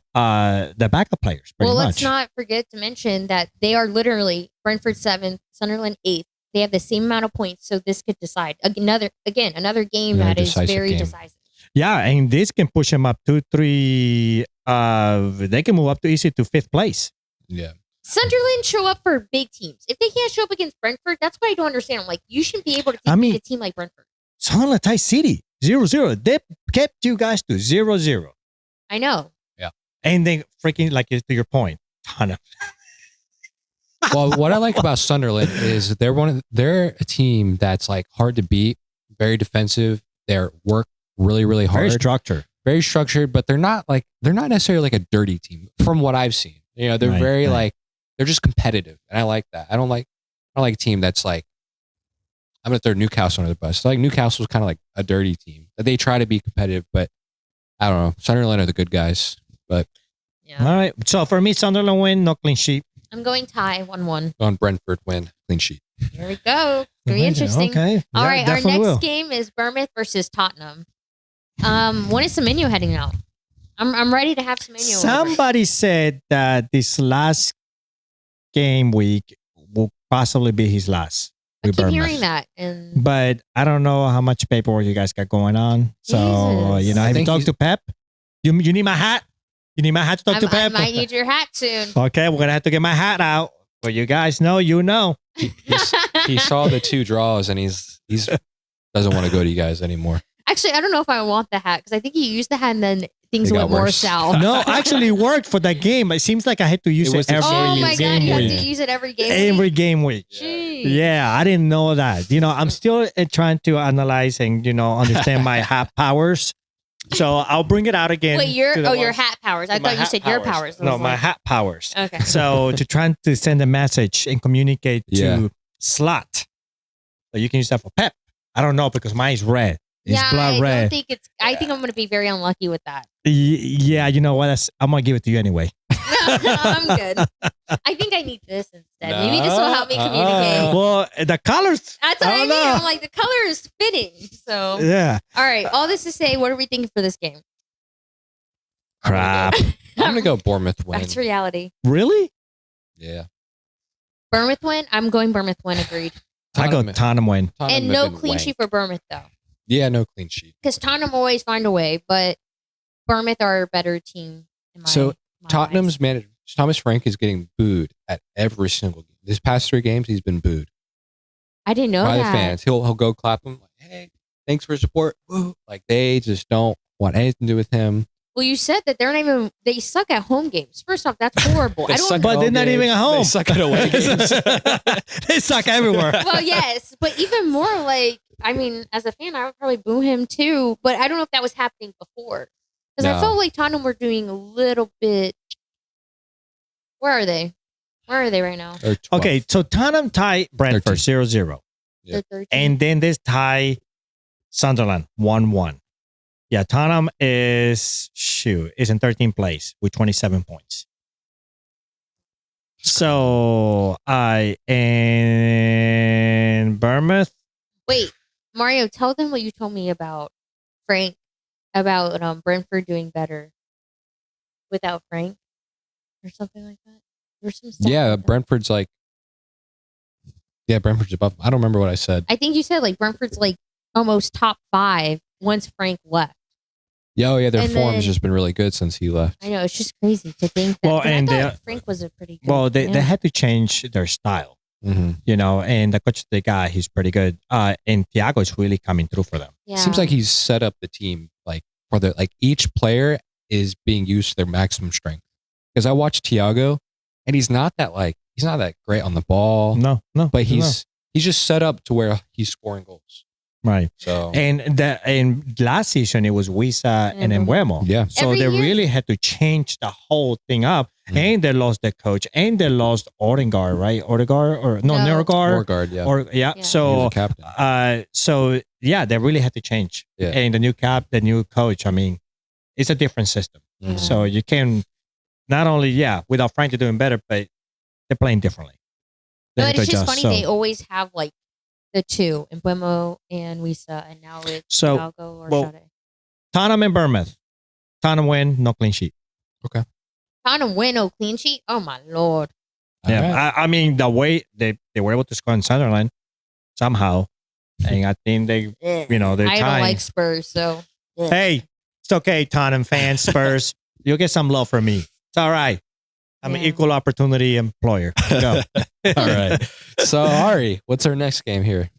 backup players. Let's not forget to mention that they are literally Brentford 7th, Sunderland 8th. They have the same amount of points, so this could decide another game that is very decisive. Yeah, and this can push them up 2-3 they can move up to easy to 5th place. Yeah. Sunderland show up for big teams. If they can't show up against Brentford, that's what I don't understand. I'm like, you shouldn't be able to beat a team like Brentford. Sunderland tied City 0-0. They kept you guys to 0-0. I know. Yeah. And then freaking, like to your point, ton of. Well, what I like about Sunderland is they're a team that's like hard to beat, very defensive. They work really, really hard. Very structured, but they're not necessarily like a dirty team from what I've seen. You know, they're like, they're just competitive. And I like that. I don't like a team that's like, I'm going to throw Newcastle under the bus. So like Newcastle was kind of like a dirty team. They try to be competitive, but I don't know. Sunderland are the good guys, but. Yeah. All right. So for me, Sunderland win, no clean sheet. I'm going tie 1-1. On Brentford win, clean sheet. Here we go. It's going to be interesting. Okay. All right. Our next game is Bournemouth versus Tottenham. When is Semenyo heading out? I'm ready to have Semenyo. Somebody said that this last game week will possibly be his last. I keep hearing that. But I don't know how much paperwork you guys got going on. So, Jesus. have you talked to Pep? You need my hat? You need my hat to talk to Pep? I might need your hat soon. Okay, we're going to have to get my hat out. Well, you guys know, you know. He saw the 2 draws and he's doesn't want to go to you guys anymore. Actually, I don't know if I want the hat because I think he used the hat and then things went more south. No, actually it worked for that game. It seems like I had to use it every game week. Oh my God, you have to use it every game week? Every game week. Jeez. Yeah, I didn't know that. I'm still trying to analyze and, understand my hat powers. So I'll bring it out again. Wait, your hat powers. I thought you said your powers. No, my hat powers. Okay. So to send a message and communicate to Slot. So you can use that for Pep. I don't know because mine is red. It's blood red. I think I'm going to be very unlucky with that. Yeah, you know what? I'm going to give it to you anyway. No, I'm good. I think I need this instead. Maybe this will help me communicate. Well, the colors. That's what I mean. I'm like, the color is fitting. So, yeah. All right. All this to say, what are we thinking for this game? Crap. I'm going to go Bournemouth win. That's reality. Really? Yeah. Bournemouth win? I'm going Bournemouth win. Agreed. I go Tottenham win. And no clean sheet for Bournemouth, though. Yeah, no clean sheet. Because Tottenham always find a way, but Bournemouth are a better team. So Tottenham's manager, Thomas Frank, is getting booed at every single game. These past 3 games, he's been booed. I didn't know by that. the fans. He'll go clap him like, "Hey, thanks for your support." Woo. Like they just don't want anything to do with him. Well, you said that they suck at home games. First off, that's horrible. But they're not even at home. They suck at away games. They suck everywhere. Well, yes, but even more like, I mean, as a fan, I would probably boo him too. But I don't know if that was happening before. Because I felt like Tottenham were doing a little bit. Where are they? Where are they right now? Okay, so Tottenham tie Brentford 0-0. Yeah. And then this tie Sunderland 1-1. Yeah, Tottenham is in 13th place with 27 points. So and Bournemouth. Wait, Mario, tell them what you told me about Frank, about Brentford doing better without Frank or something like that. There's some stuff like that. Brentford's like, Brentford's above. I don't remember what I said. I think you said like Brentford's like almost top 5 once Frank left. Yeah, their form's just been really good since he left. I know, it's just crazy to think that. Well, and I thought Frank was a pretty good. Well, they had to change their style, and the coach they got, he's pretty good. And Thiago is really coming through for them. Yeah. Seems like he's set up the team like for each player is being used to their maximum strength. Because I watched Thiago, and he's not that great on the ball. No, but he's just set up to where he's scoring goals. Right. So and last season it was Wisa and Mbeumo. Yeah. So they really had to change the whole thing up. And they lost their coach and they lost Odegaard, right? Norgard, yeah. So they really had to change. Yeah. And the new coach, I mean, it's a different system. Mm-hmm. So you can not only without Frank doing better, but they're playing differently. But it's just funny they always have like the two, Mbeumo and Wisa, and now it's Thiago or Sade. Tottenham and Bournemouth. Tottenham win, no clean sheet. Okay. Tottenham win, no clean sheet? Oh my Lord. Yeah, right. I mean, the way they were able to score in Sunderland somehow, and I think they're I time. don't like Spurs, so. Hey, it's okay, Tottenham fans, Spurs. You'll get some love from me. It's all right. I'm an equal opportunity employer. Go. All right. So, Ari, what's our next game here?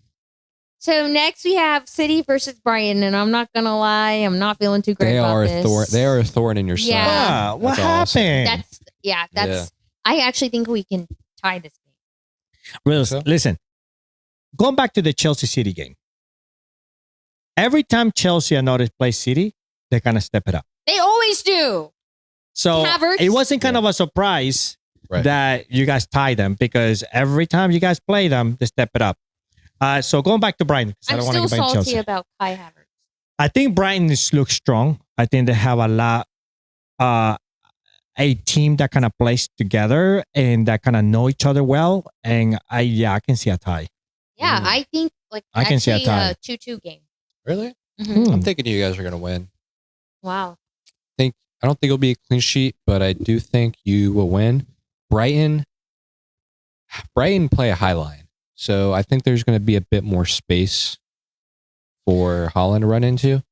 So next we have City versus Brighton, and I'm not gonna lie, I'm not feeling too great about this. They are a thorn in your side. Yeah. What happened? That's. I actually think we can tie this game. Really, listen, going back to the Chelsea City game. Every time Chelsea and others play City, they kind of step it up. They always do. So it wasn't kind of a surprise that you guys tie them because every time you guys play them, they step it up. So going back to Brighton, because I don't want to get back to Chelsea. I'm still salty about Kai Havertz. I think Brighton looks strong. I think they have a team that kind of plays together and that kind of know each other well. And I can see a tie. Yeah, I think I can see a tie. 2-2 game. Really? Mm-hmm. I'm thinking you guys are going to win. Wow. I don't think it'll be a clean sheet, but I do think you will win. Brighton play a high line. So I think there's going to be a bit more space for Haaland to run into.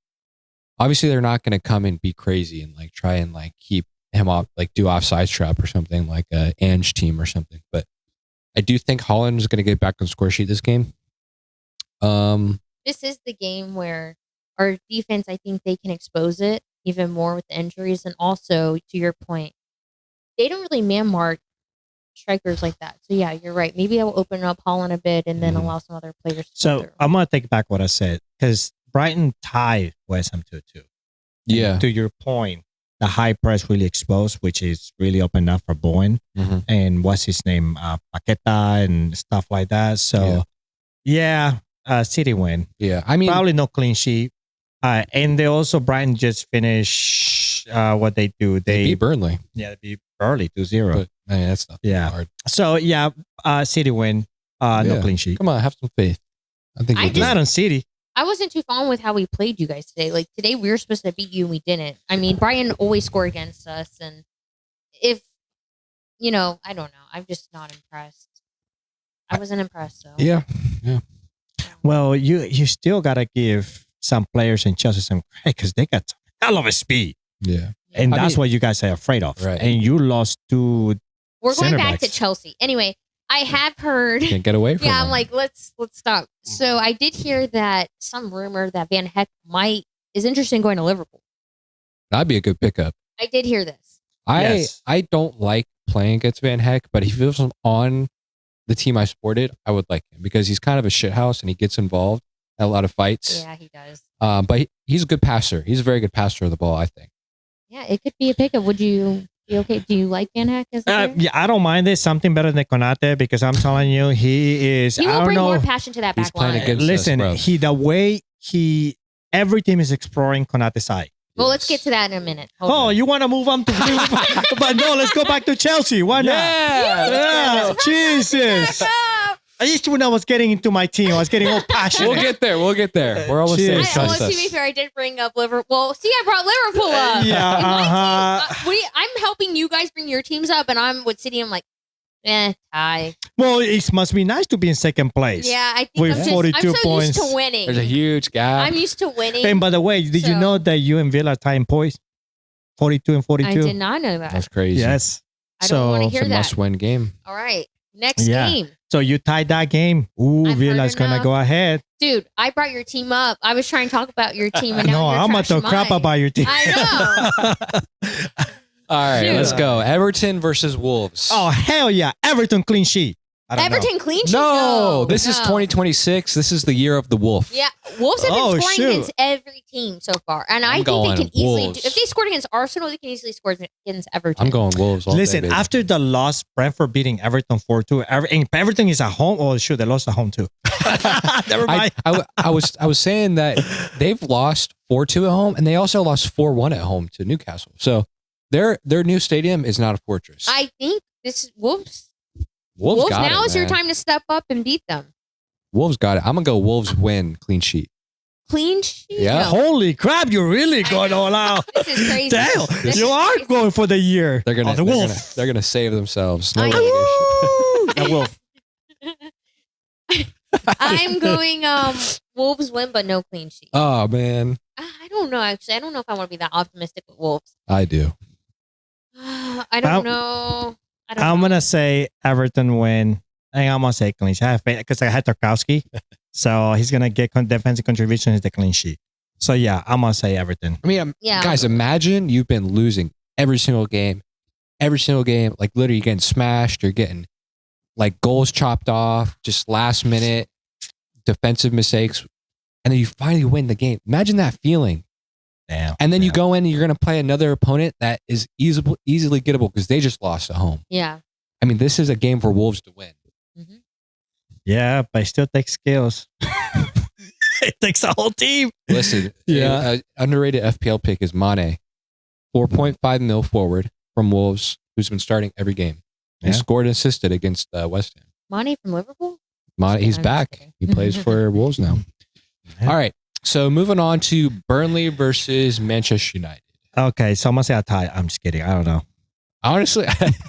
Obviously, they're not going to come and be crazy and try and keep him off, do offside trap or something like a Ange team or something. But I do think Haaland is going to get back on the score sheet this game. This is the game where our defense, I think they can expose it even more with the injuries. And also, to your point, they don't really man mark strikers like that. So yeah, you're right. Maybe I'll open up Haaland a bit and then allow some other players to So I'm going to take back what I said because Brighton tied West Ham 2-2. Yeah. And to your point, the high press really exposed, which is really opened up for Bowen and what's his name, Paqueta and stuff like that. So City win. Yeah, I mean probably no clean sheet. And they also Brighton just finished what they do. They beat Burnley. Yeah, they beat Burnley 2-0. But, man, that's not hard. So City win. No clean sheet. Come on, have some faith. I think not on City. I wasn't too fond with how we played you guys today. Today we were supposed to beat you and we didn't. I mean, Brian always scored against us, and if I don't know. I'm just not impressed. I wasn't impressed. So yeah. Well, you still gotta give some players in Chelsea some credit because they got a hell of a speed. Yeah, and that's what you guys are afraid of. Right. And you lost two. We're going back to Chelsea anyway. I have heard. Can't get away from. Yeah, I'm like, let's stop. So I did hear that some rumor that Van Heck is interested in going to Liverpool. That'd be a good pickup. I did hear this. I don't like playing against Van Heck, but if he was on the team I supported, I would like him because he's kind of a shithouse and he gets involved in a lot of fights. Yeah, he does. But he's a good passer. He's a very good passer of the ball, I think. Yeah, it could be a pickup. Would you be okay? Do you like Van Heck as a player? Yeah, I don't mind it. Something better than Konate because I'm telling you, he is. He will bring more passion to that back line. Listen, every team is exploring Konate's side. Well, let's get to that in a minute. You want to move on to but no, let's go back to Chelsea. Why not? Yeah, Jesus. I used to when I was getting into my team, I was getting all passionate. We'll get there. We're almost there. To be fair, I did bring up Liverpool. Well, see, I brought Liverpool up. I'm helping you guys bring your teams up, and I'm with City. I'm like, tie. Well, it must be nice to be in second place. Yeah, I think with 42 points. Used to winning. There's a huge gap. I'm used to winning. And by the way, did you know that you and Villa are tying points? 42 and 42. I did not know that. That's crazy. Yes. I don't want to hear it's a that. must-win game. All right, next game. So you tied that game. Ooh, Villa's gonna go ahead. Dude, I brought your team up. I was trying to talk about your team, and now I'm gonna talk crap about your team. I know. All right, let's go. Everton versus Wolves. Oh, hell yeah. Everton clean sheet. Everton clean sheet? No, this is 2026. This is the year of the Wolf. Yeah, Wolves have been scoring against every team so far. And I think they can easily if they scored against Arsenal, they can easily score against Everton. I'm going Wolves all Listen, day, after the loss, Brentford beating Everton 4-2, Everton is at home. Oh, shoot, they lost at home too. Never mind. I was saying that they've lost 4-2 at home, and they also lost 4-1 at home to Newcastle. So their new stadium is not a fortress. I think this is Wolves. Wolves got now it, is your time to step up and beat them. Wolves got it. I'm gonna go Wolves win clean sheet. Clean sheet? Yeah. No. Holy crap! You're really going all out. This is crazy. Damn, you are going for the year. They're gonna. They're gonna save themselves. No relegation. I'm going Wolves win, but no clean sheet. Oh man. I don't know. Actually, I don't know if I want to be that optimistic with Wolves. I do. I don't know. I'm going to say Everton win. And I'm going to say clean sheet. I have faith because I had Tarkowski. So he's going to get defensive contribution is the clean sheet. So yeah, I'm going to say Everton. I mean, guys, imagine you've been losing every single game. Like literally getting smashed. You're getting like goals chopped off, just last minute defensive mistakes. And then you finally win the game. Imagine that feeling. Damn. And then you go in and you're going to play another opponent that is easily gettable because they just lost at home. Yeah. I mean, this is a game for Wolves to win. Mm-hmm. Yeah, but it still takes skills. It takes a whole team. Listen, underrated FPL pick is Mane. 4.5 mil forward from Wolves, who's been starting every game. He scored and assisted against West Ham. Mane from Liverpool? He's back. He plays for Wolves now. All right. So moving on to Burnley versus Manchester United. Okay, so I'm going to say a tie. I'm just kidding. I don't know. Honestly,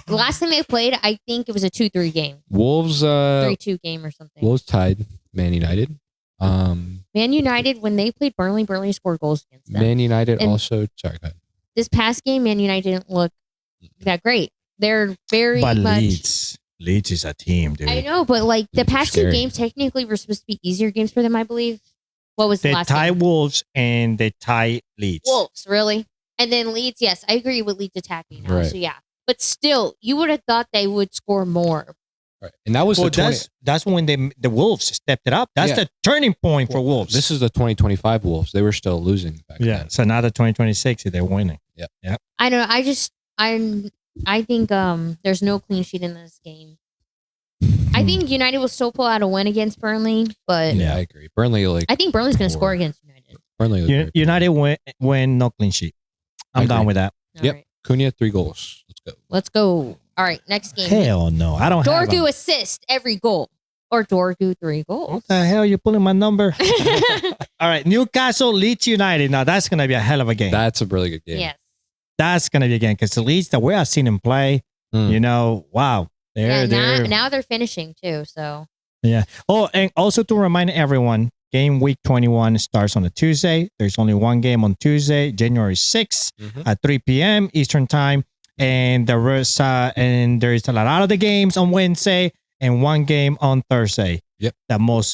the last time they played, I think it was a 2-3 game. Wolves 3-2 game or something. Wolves tied Man United. Man United, when they played Burnley scored goals against them. Man United sorry, go ahead. This past game, Man United didn't look that great. They're very much... Leeds is a team, dude. I know, but like the past two games technically were supposed to be easier games for them, I believe. What was the last game? They tie Wolves and they tie Leeds. Wolves, really? And then Leeds, yes, I agree with Leeds attacking now. Right. So yeah. But still, you would have thought they would score more. Right. And that was that's when the Wolves stepped it up. That's the turning point for Wolves. This is the 2025 Wolves. They were still losing back then. So now the 2026, they're winning. Yeah. I don't know. I think there's no clean sheet in this game. I think United will still pull out a win against Burnley, but yeah, I agree. Burnley, I think Burnley's going to score against United. Burnley, United win, no clean sheet. I'm down with that. Yep. Right. Cunha 3 goals. Let's go. All right, next game. Hell no, I don't. Dorgu assist every goal, or Dorgu 3 goals. What the hell? You're pulling my number. All right, Newcastle Leeds United. Now that's going to be a hell of a game. That's a really good game. Yes. That's going to be a game because the Leeds, the way I've seen them play, wow. Now they're finishing too, so. Yeah. Oh, and also to remind everyone, game week 21 starts on a Tuesday. There's only one game on Tuesday, January 6th at 3 p.m. Eastern time. And the rest, and there's a lot of the games on Wednesday and one game on Thursday. Yep. The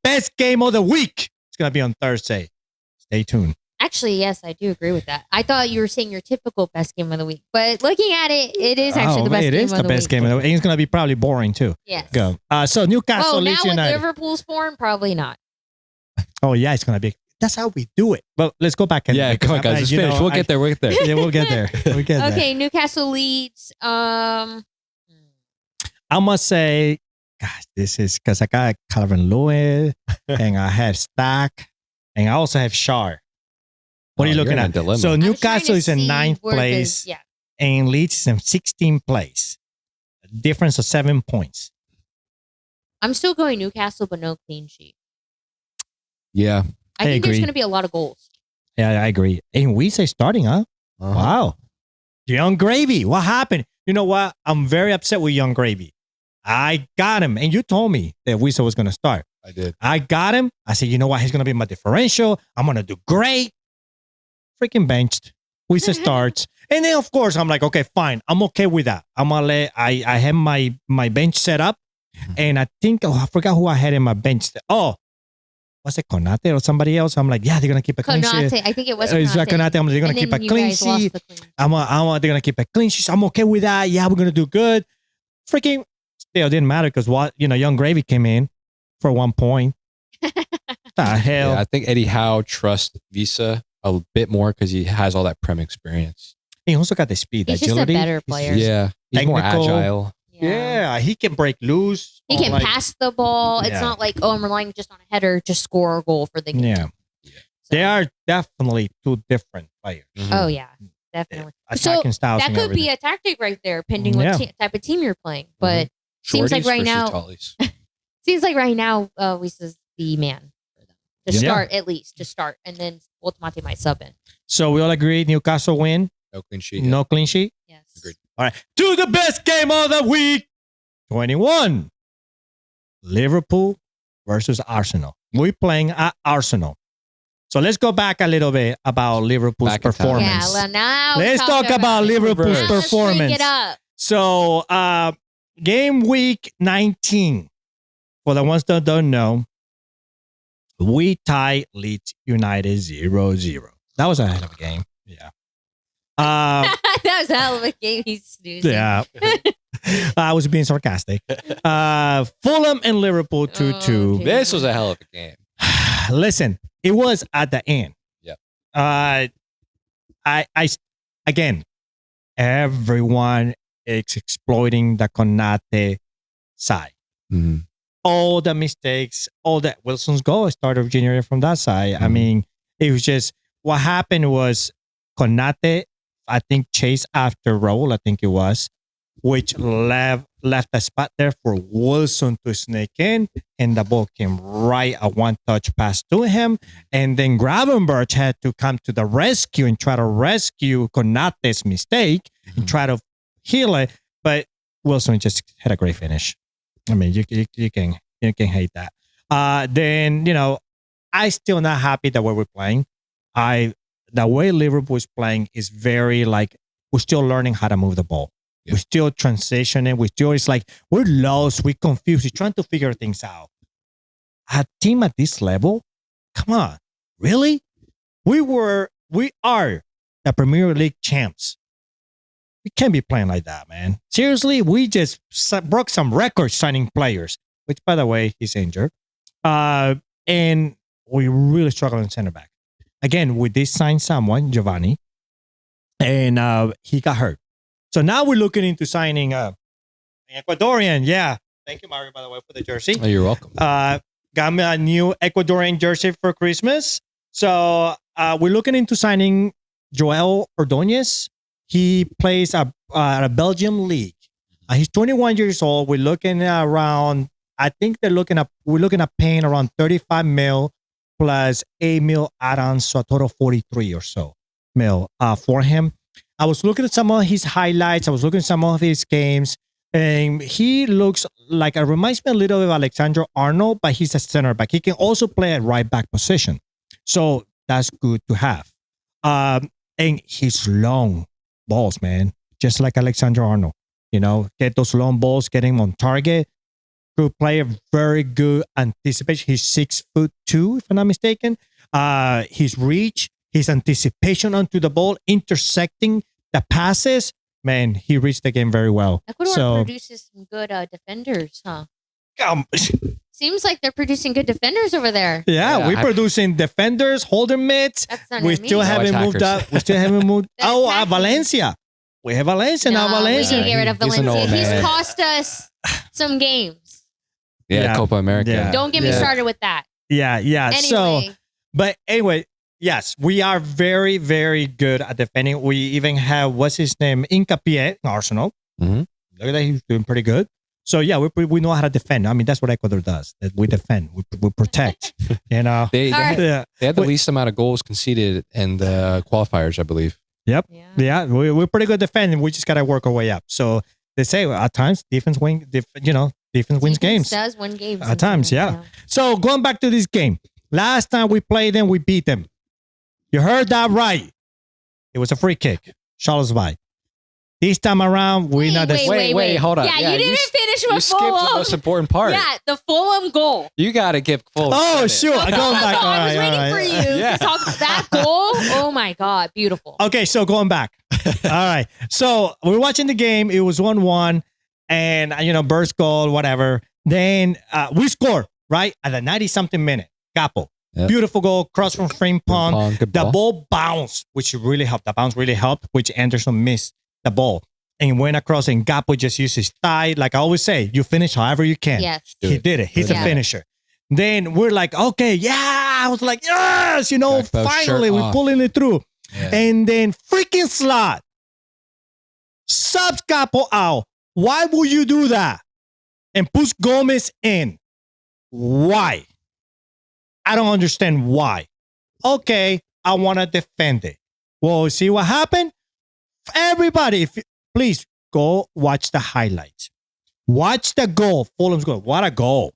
best game of the week is going to be on Thursday. Stay tuned. Actually, yes, I do agree with that. I thought you were saying your typical best game of the week, but looking at it, it is actually the best game of the week. It is the best game of the week. And it's going to be probably boring too. Yes. Go. So Newcastle Leeds United. Now with Liverpool's form, probably not. Oh, yeah, it's going to be. That's how we do it. But let's go back. Come on, guys. Just finish. We'll get there. Yeah, we'll get there. Okay, Newcastle Leeds. I must say, gosh, this is because I got Calvin Lewin and I had Stack and I also have Shar. What are you looking at? So Newcastle is in 9th place and Leeds is in 16th place. A difference of 7 points. I'm still going Newcastle, but no clean sheet. Yeah. I think there's going to be a lot of goals. Yeah, I agree. And we say starting, huh? Wow. Young Gravy. What happened? You know what? I'm very upset with Young Gravy. I got him. And you told me that Wisa was going to start. I did. I got him. I said, you know what? He's going to be my differential. I'm going to do great. Freaking benched. Wisa starts. And then, of course, I'm like, okay, fine. I'm okay with that. I'm going to let, I have my bench set up. And I think, I forgot who I had in my bench. Was it Konate or somebody else? I'm like, yeah, they're going to keep a clean sheet. I think it was Konate. They're going to keep a clean sheet. They're going to keep a clean sheet. So I'm okay with that. Yeah, we're going to do good. Freaking still didn't matter because Young Gravy came in for 1 point. The hell? Yeah, I think Eddie Howe trusts Wisa a bit more because he has all that Prem experience. He also got the speed, He's agility. Just a better player. Yeah, he's more agile. Yeah, he can break loose. He can pass the ball. It's not like, I'm relying just on a header, just score a goal for the game. Yeah. So. They are definitely two different players. Oh, yeah, definitely. Attacking styles that could be a tactic right there, depending what type of team you're playing. But seems like right now, Wisa's the man for them. To start, at least. To start. And then Ultimate might sub in. So we all agree Newcastle win? No clean sheet. No clean sheet? Yes. Agreed. All right. To the best game of the week. 21. Liverpool versus Arsenal. We're playing at Arsenal. So let's go back a little bit about Liverpool's Back in time. performance. Yeah, well, now Let's talk about Liverpool's Now let's bring performance. it up. So, game week 19, for the ones that don't know, we tied Leeds United 0-0. That was a hell of a game. Yeah. That was a hell of a game. He's snoozing. Yeah. I was being sarcastic. Fulham and Liverpool 2-2. Okay. This was a hell of a game. Listen, it was at the end. Yeah. I again, everyone is exploiting the Konate side. Mhm. All the mistakes, all that Wilson's goal started generating from that side. I mean, it was just what happened was Konate, I think, chased after Raul, I think it was, which left a spot there for Wilson to sneak in, and the ball came right a one-touch pass to him, and then Gravenberch had to come to the rescue and try to rescue Konate's mistake and try to heal it, but Wilson just had a great finish. I mean, you can hate that. Then I still not happy the way we're playing. The way Liverpool is playing is very like we're still learning how to move the ball. Yeah. We're still transitioning. It's like we're lost. We're confused. We're trying to figure things out. A team at this level, come on, really? We are the Premier League champs. We can't be playing like that, man. Seriously, we just broke some records signing players, which, by the way, he's injured. And we really struggle in center back. Again, we did sign someone, Giovanni, and he got hurt. So now we're looking into signing an Ecuadorian. Yeah. Thank you, Mario, by the way, for the jersey. Oh, you're welcome. Got me a new Ecuadorian jersey for Christmas. So we're looking into signing Joel Ordonez. He plays at a Belgium league. He's 21 years old. We're looking around, I think we're looking at paying around 35 mil plus 8 mil add-ons, so a total of 43 or so mil for him. I was looking at some of his highlights. I was looking at some of his games, and he looks like, it reminds me a little bit of Alexander Arnold, but he's a center back. He can also play at right back position. So that's good to have. And he's long balls, man, just like Alexander Arnold. Get those long balls, get him on target. Good player, very good anticipation. He's 6'2", if I'm not mistaken. His reach, his anticipation onto the ball, intersecting the passes, man, he reached the game very well. Ecuador produces some good defenders, huh? Seems like they're producing good defenders over there. Yeah, we're producing defenders, holder mids. We still haven't moved up. We still haven't moved. Valencia. We have Valencia now. Valencia. We need to get rid of Valencia. He's cost us some games. Yeah, Copa America. Yeah. Don't get me started with that. Yeah. Anyway. But anyway, yes, we are very, very good at defending. We even have, what's his name? Hincapié in Arsenal. Mm-hmm. Look at that. He's doing pretty good. So, yeah, we know how to defend. I mean, that's what Ecuador does. That we defend. We protect. They had the least amount of goals conceded in the qualifiers, I believe. Yep. Yeah, we're pretty good defending. We just got to work our way up. So, they say at times, defense wins games. Does win games. At times, yeah. So, going back to this game. Last time we played them, we beat them. You heard that right. It was a free kick. Charles Bay. This time around, we're not the same. Wait, hold on. Yeah, you didn't finish with Fulham. You skipped the most important part. Yeah, the Fulham goal. You got to give Fulham. Oh, sure. Going back. I was waiting for you to talk about that goal. Oh, my God. Beautiful. Okay, so going back. All right. So we're watching the game. It was 1-1 and, burst goal, whatever. Then we score, right? At the 90-something minute. Capo. Yep. Beautiful goal. Cross from Frimpong. The ball bounced, which really helped. The bounce really helped, which Anderson missed the ball and went across, and Gapo just used his thigh. Like I always say, you finish however you can. Yes. He did it. He's a finisher. Then we're like, okay, yeah. I was like, yes, finally we're pulling it through. Yeah. And then freaking Slot subs Gapo out. Why would you do that? And puts Gomez in. Why? I don't understand why. Okay, I want to defend it. Well, see what happened? Everybody, please go watch the highlights. Watch the goal. Fulham's goal. What a goal.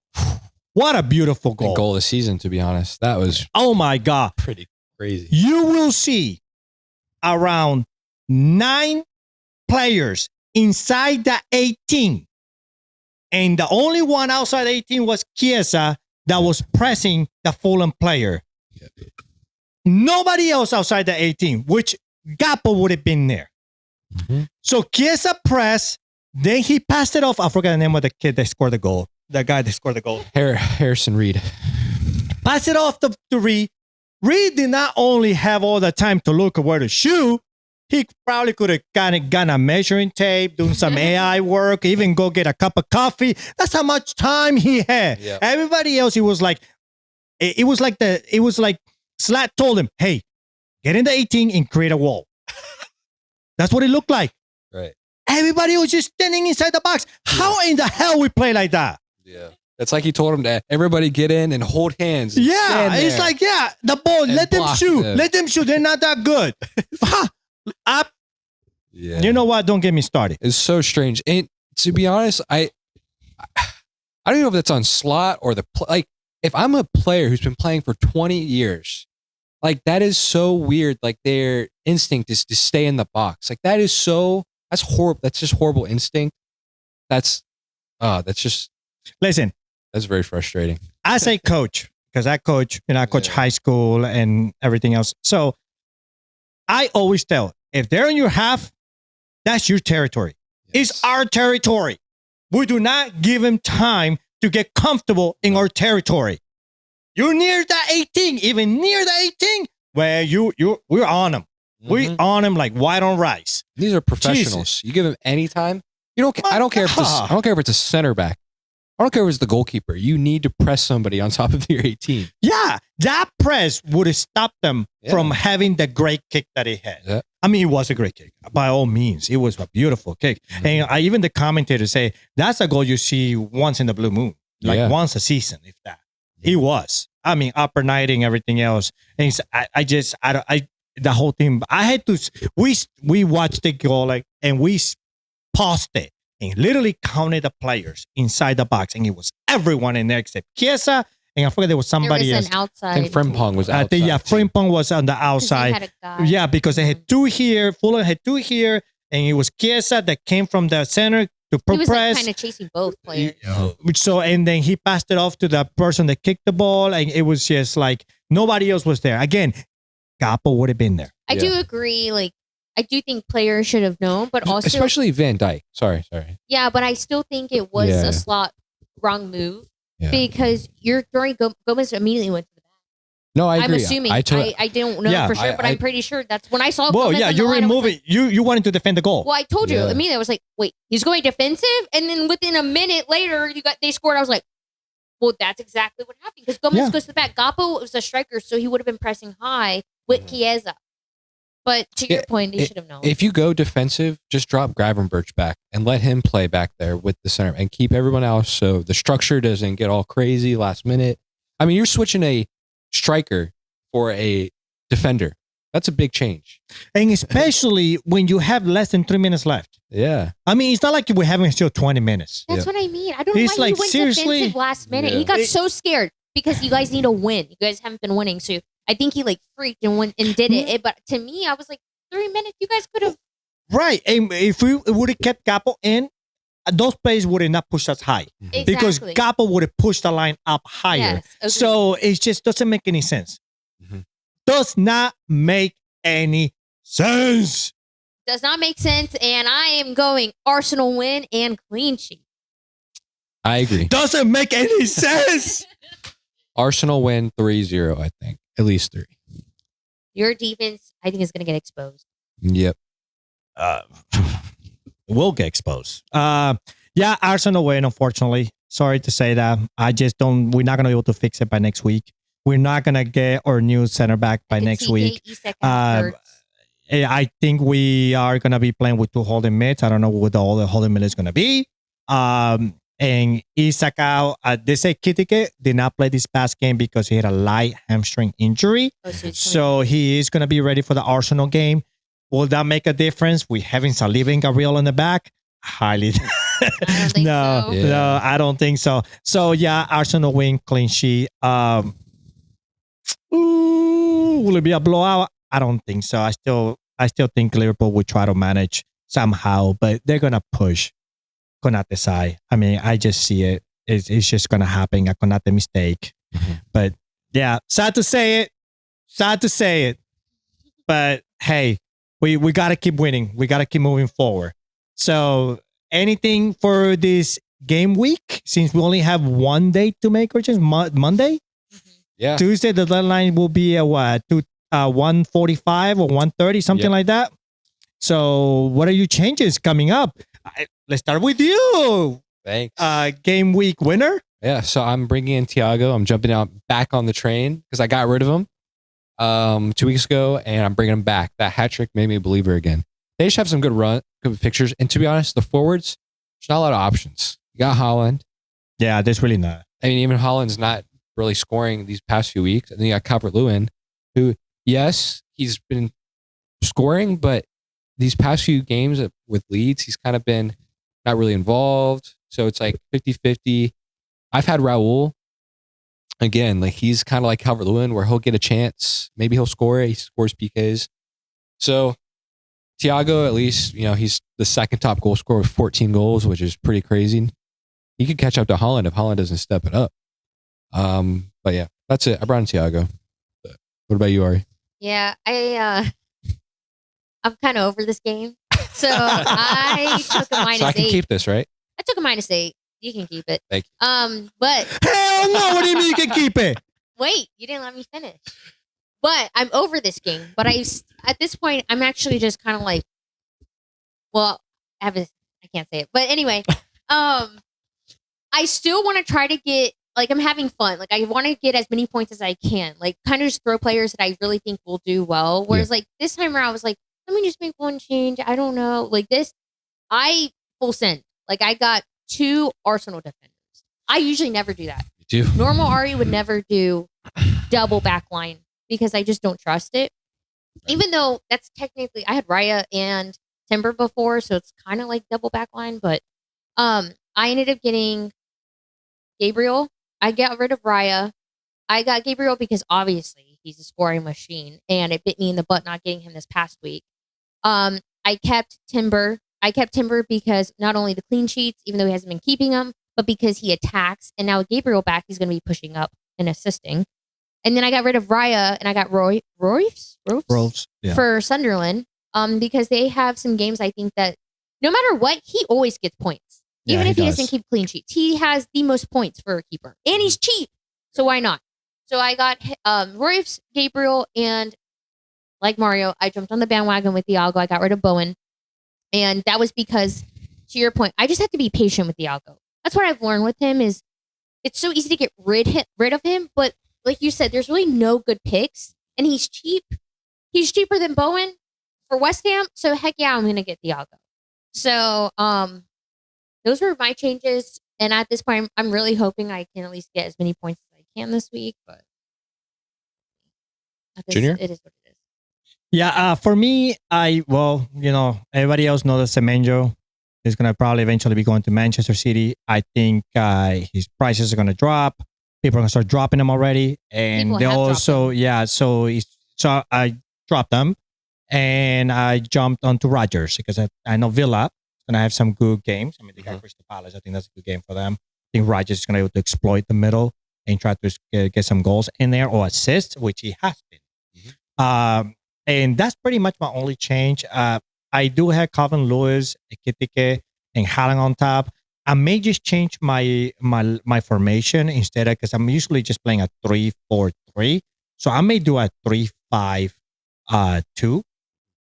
What a beautiful goal. The goal of the season, to be honest. That was Oh my God. pretty crazy. You will see around 9 players inside the 18. And the only one outside 18 was Chiesa that was pressing the Fulham player. Nobody else outside the 18, which Gakpo would have been there. Mhm. So Chiesa pressed, then he passed it off. I forgot the name of the kid that scored the goal. The guy that scored the goal. Harrison Reed. Pass it off to Reed. Reed did not only have all the time to look at where to shoot, he probably could have gotten a measuring tape, doing some AI work, even go get a cup of coffee. That's how much time he had. Yeah. Everybody else, it was like Slat told him, hey, get in the 18 and create a wall. That's what it looked like. Right. Everybody was just standing inside the box. How in the hell we play like that? Yeah. It's like he told him to everybody get in and hold hands. And Yeah, it's like, the ball, let them shoot. them. Let them shoot. They're not that good. Up. Yeah. You know what? Don't get me started. It's so strange. And to be honest, I don't know if that's on Slot or like if I'm a player who's been playing for 20 years, like that is so weird. Like their instinct is to stay in the box. Like that's horrible. That's just horrible instinct. That's Listen, that's very frustrating. as a coach, because I coach high school and everything else. So I always tell, if they're in your half, that's your territory. Yes. It's our territory. We do not give them time to get comfortable in our territory. You're near the 18, even near the 18, where we're on them. We're on them like white on rice. These are professionals. Jesus. You give them any time. I don't care if it's a center back. I don't care if it's the goalkeeper. You need to press somebody on top of your 18. Yeah, that press would have stopped them from having the great kick that he had. Yeah. I mean, it was a great kick. By all means, it was a beautiful kick. And even the commentators say, that's a goal you see once in the blue moon. Like once a season, if that. He was. I mean, upper nighting, everything else. And the whole thing, we watched the goal and we paused it and literally counted the players inside the box. And it was everyone in there except Chiesa. And I forget there was somebody there was else. an outside. And Frimpong was outside. Frimpong was on the outside. Had a guy. Yeah, because they had 2 here. Fulham had 2 here. And it was Chiesa that came from the center to He was press. kind of chasing both players. So, and then he passed it off to the person that kicked the ball. And it was just like nobody else was there. Again, Gakpo would have been there. I do agree. Like, I do think players should have known, but also especially Van Dijk. Sorry. Yeah, but I still think it was a Slot wrong move because you're throwing Gomez immediately went to the back. No, I agree. I'm assuming. I don't know for sure, but I'm pretty sure that's when I saw. Well, Gomez on the you're line, removing. You wanted to defend the goal. Well, I told you immediately. I was like, wait, he's going defensive, and then within a minute later, they scored. I was like, well, that's exactly what happened because Gomez goes to the back. Gakpo was a striker, so he would have been pressing high with Chiesa. But to your point, they should have known. If you go defensive, just drop Gravenberch back and let him play back there with the center and keep everyone else so the structure doesn't get all crazy last minute. I mean, you're switching a striker for a defender. That's a big change. And especially when you have less than 3 minutes left. Yeah. I mean, it's not like we're having still 20 minutes. That's what I mean. I don't know why he went defensive last minute. He got so scared because you guys need a win. You guys haven't been winning, so I think he freaked and went and did it. But to me, I was like, 3 minutes, you guys could have. Right. And if we would have kept Gakpo in, those plays would have not pushed us high. Exactly. Because Gakpo would have pushed the line up higher. Yes, so it just doesn't make any sense. Does not make any sense. Does not make sense. And I am going Arsenal win and clean sheet. I agree. Doesn't make any sense. Arsenal win 3-0, I think. At least 3. Your defense, I think, is going to get exposed. Yep. We'll get exposed. Arsenal win, unfortunately. Sorry to say that. We're not going to be able to fix it by next week. We're not going to get our new center back by next week. I think we are going to be playing with 2 holding mids. I don't know what all the holding mid is going to be. And Isak out. They say Kitike did not play this past game because he had a light hamstring injury. So he is going to be ready for the Arsenal game. Will that make a difference? We having Saliba and Gabriel in the back? Highly don't think no, so. Yeah. no, I don't think so. So yeah, Arsenal win, clean sheet. Will it be a blowout? I don't think so. I still think Liverpool will try to manage somehow, but they're gonna push Konate side. I mean, I just see it. It's just gonna happen. A Konate mistake. But yeah, sad to say it. Sad to say it. But hey, we gotta keep winning. We gotta keep moving forward. So anything for this game week? Since we only have one day to make change, Monday? Yeah. Tuesday, the deadline will be at what? 1:45 or 1:30, something like that. So what are your changes coming up? Let's start with you. Thanks. Game week winner? Yeah, so I'm bringing in Thiago. I'm jumping out back on the train because I got rid of him 2 weeks ago, and I'm bringing him back. That hat trick made me a believer again. They just have some good pictures, and to be honest, the forwards, there's not a lot of options. You got Haaland. Yeah, there's really not. I mean, even Haaland's not really scoring these past few weeks. And then you got Calvert-Lewin, who, yes, he's been scoring, but these past few games with Leeds, he's kind of been not really involved. So it's like 50-50. I've had Raul. Again, like he's kind of like Calvert-Lewin where he'll get a chance. Maybe he'll score. He scores PKs. So Thiago, at least, he's the second top goal scorer with 14 goals, which is pretty crazy. He could catch up to Haaland if Haaland doesn't step it up. But yeah, that's it. I brought in Thiago. But what about you, Ari? Yeah, I'm kind of over this game. So I took a -8. So I can keep this, right? I took a -8. You can keep it. Thank you. But Hell no! What do you mean you can keep it? wait, you didn't let me finish. But I'm over this game. But at this point, I'm actually just kind of like, well, I can't say it. But anyway, I still want to try to get, like, I'm having fun. Like, I want to get as many points as I can. Like, kind of just throw players that I really think will do well. Whereas, like, this time around, I was like, let me just make one change. I don't know. Like, I full send. Like, I got 2 Arsenal defenders. I usually never do that. You do? Normal Ari would never do double back line because I just don't trust it. Even though that's technically, I had Raya and Timber before, so it's kind of like double back line. But I ended up getting Gabriel. I got rid of Raya. I got Gabriel because obviously he's a scoring machine, and it bit me in the butt not getting him this past week. I kept Timber. I kept Timber because not only the clean sheets, even though he hasn't been keeping them, but because he attacks. And now with Gabriel back, he's going to be pushing up and assisting. And then I got rid of Raya and I got Royce for Sunderland because they have some games I think that no matter what, he always gets points. Even if he doesn't keep clean sheets. He has the most points for a keeper. And he's cheap. So why not? So I got Royce, Gabriel, and like Mario, I jumped on the bandwagon with Thiago. I got rid of Bowen. And that was because, to your point, I just have to be patient with Thiago. That's what I've learned with him is it's so easy to get rid of him. But like you said, there's really no good picks. And he's cheap. He's cheaper than Bowen for West Ham. So heck yeah, I'm going to get Thiago. So those were my changes. And at this point, I'm really hoping I can at least get as many points as I can this week. But Junior? It is what it is. Yeah, for me, everybody else knows that Semenyo is going to probably eventually be going to Manchester City. I think his prices are going to drop. People are going to start dropping them already. And they also, so I dropped them and I jumped onto Rodgers because I know Villa is going to have some good games. I mean, they got Crystal Palace. I think that's a good game for them. I think Rodgers is going to be able to exploit the middle and try to get some goals in there or assists, which he has been. And that's pretty much my only change. I do have Calvin Lewis, Ekitike, and Haaland on top. I may just change my formation instead of because I'm usually just playing a 3-4-3. So I may do a 3-5-2.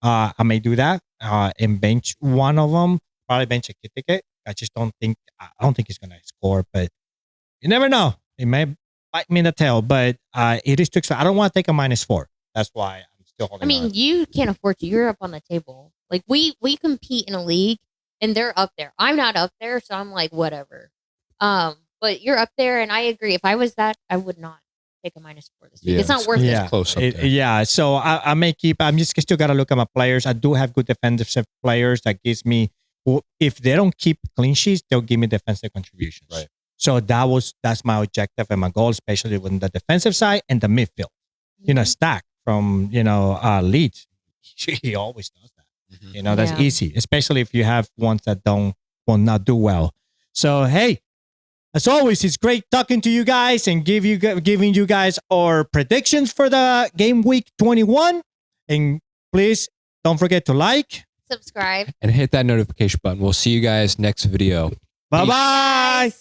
I may do that and bench one of them. Probably bench Ekitike. I don't think he's gonna score, but you never know. It may bite me in the tail, but it is too expensive. I don't want to take a -4. That's why I'm still holding on. You can't afford to. You're up on the table. Like we compete in a league and they're up there. I'm not up there, so I'm like, whatever. But you're up there and I agree. If I was that, I would not take a -4 this week. It's not worth it. It's close up there. So I may keep, I'm just still got to look at my players. I do have good defensive players that gives me if they don't keep clean sheets, they'll give me defensive contributions. Right. So that's my objective and my goal, especially with the defensive side and the midfield. Stack from Leeds. He always does that. That's easy, especially if you have ones that will not do well. So hey, as always, it's great talking to you guys and giving you guys our predictions for the game week 21. And please don't forget to like, subscribe, and hit that notification button. We'll see you guys next video. Bye-bye.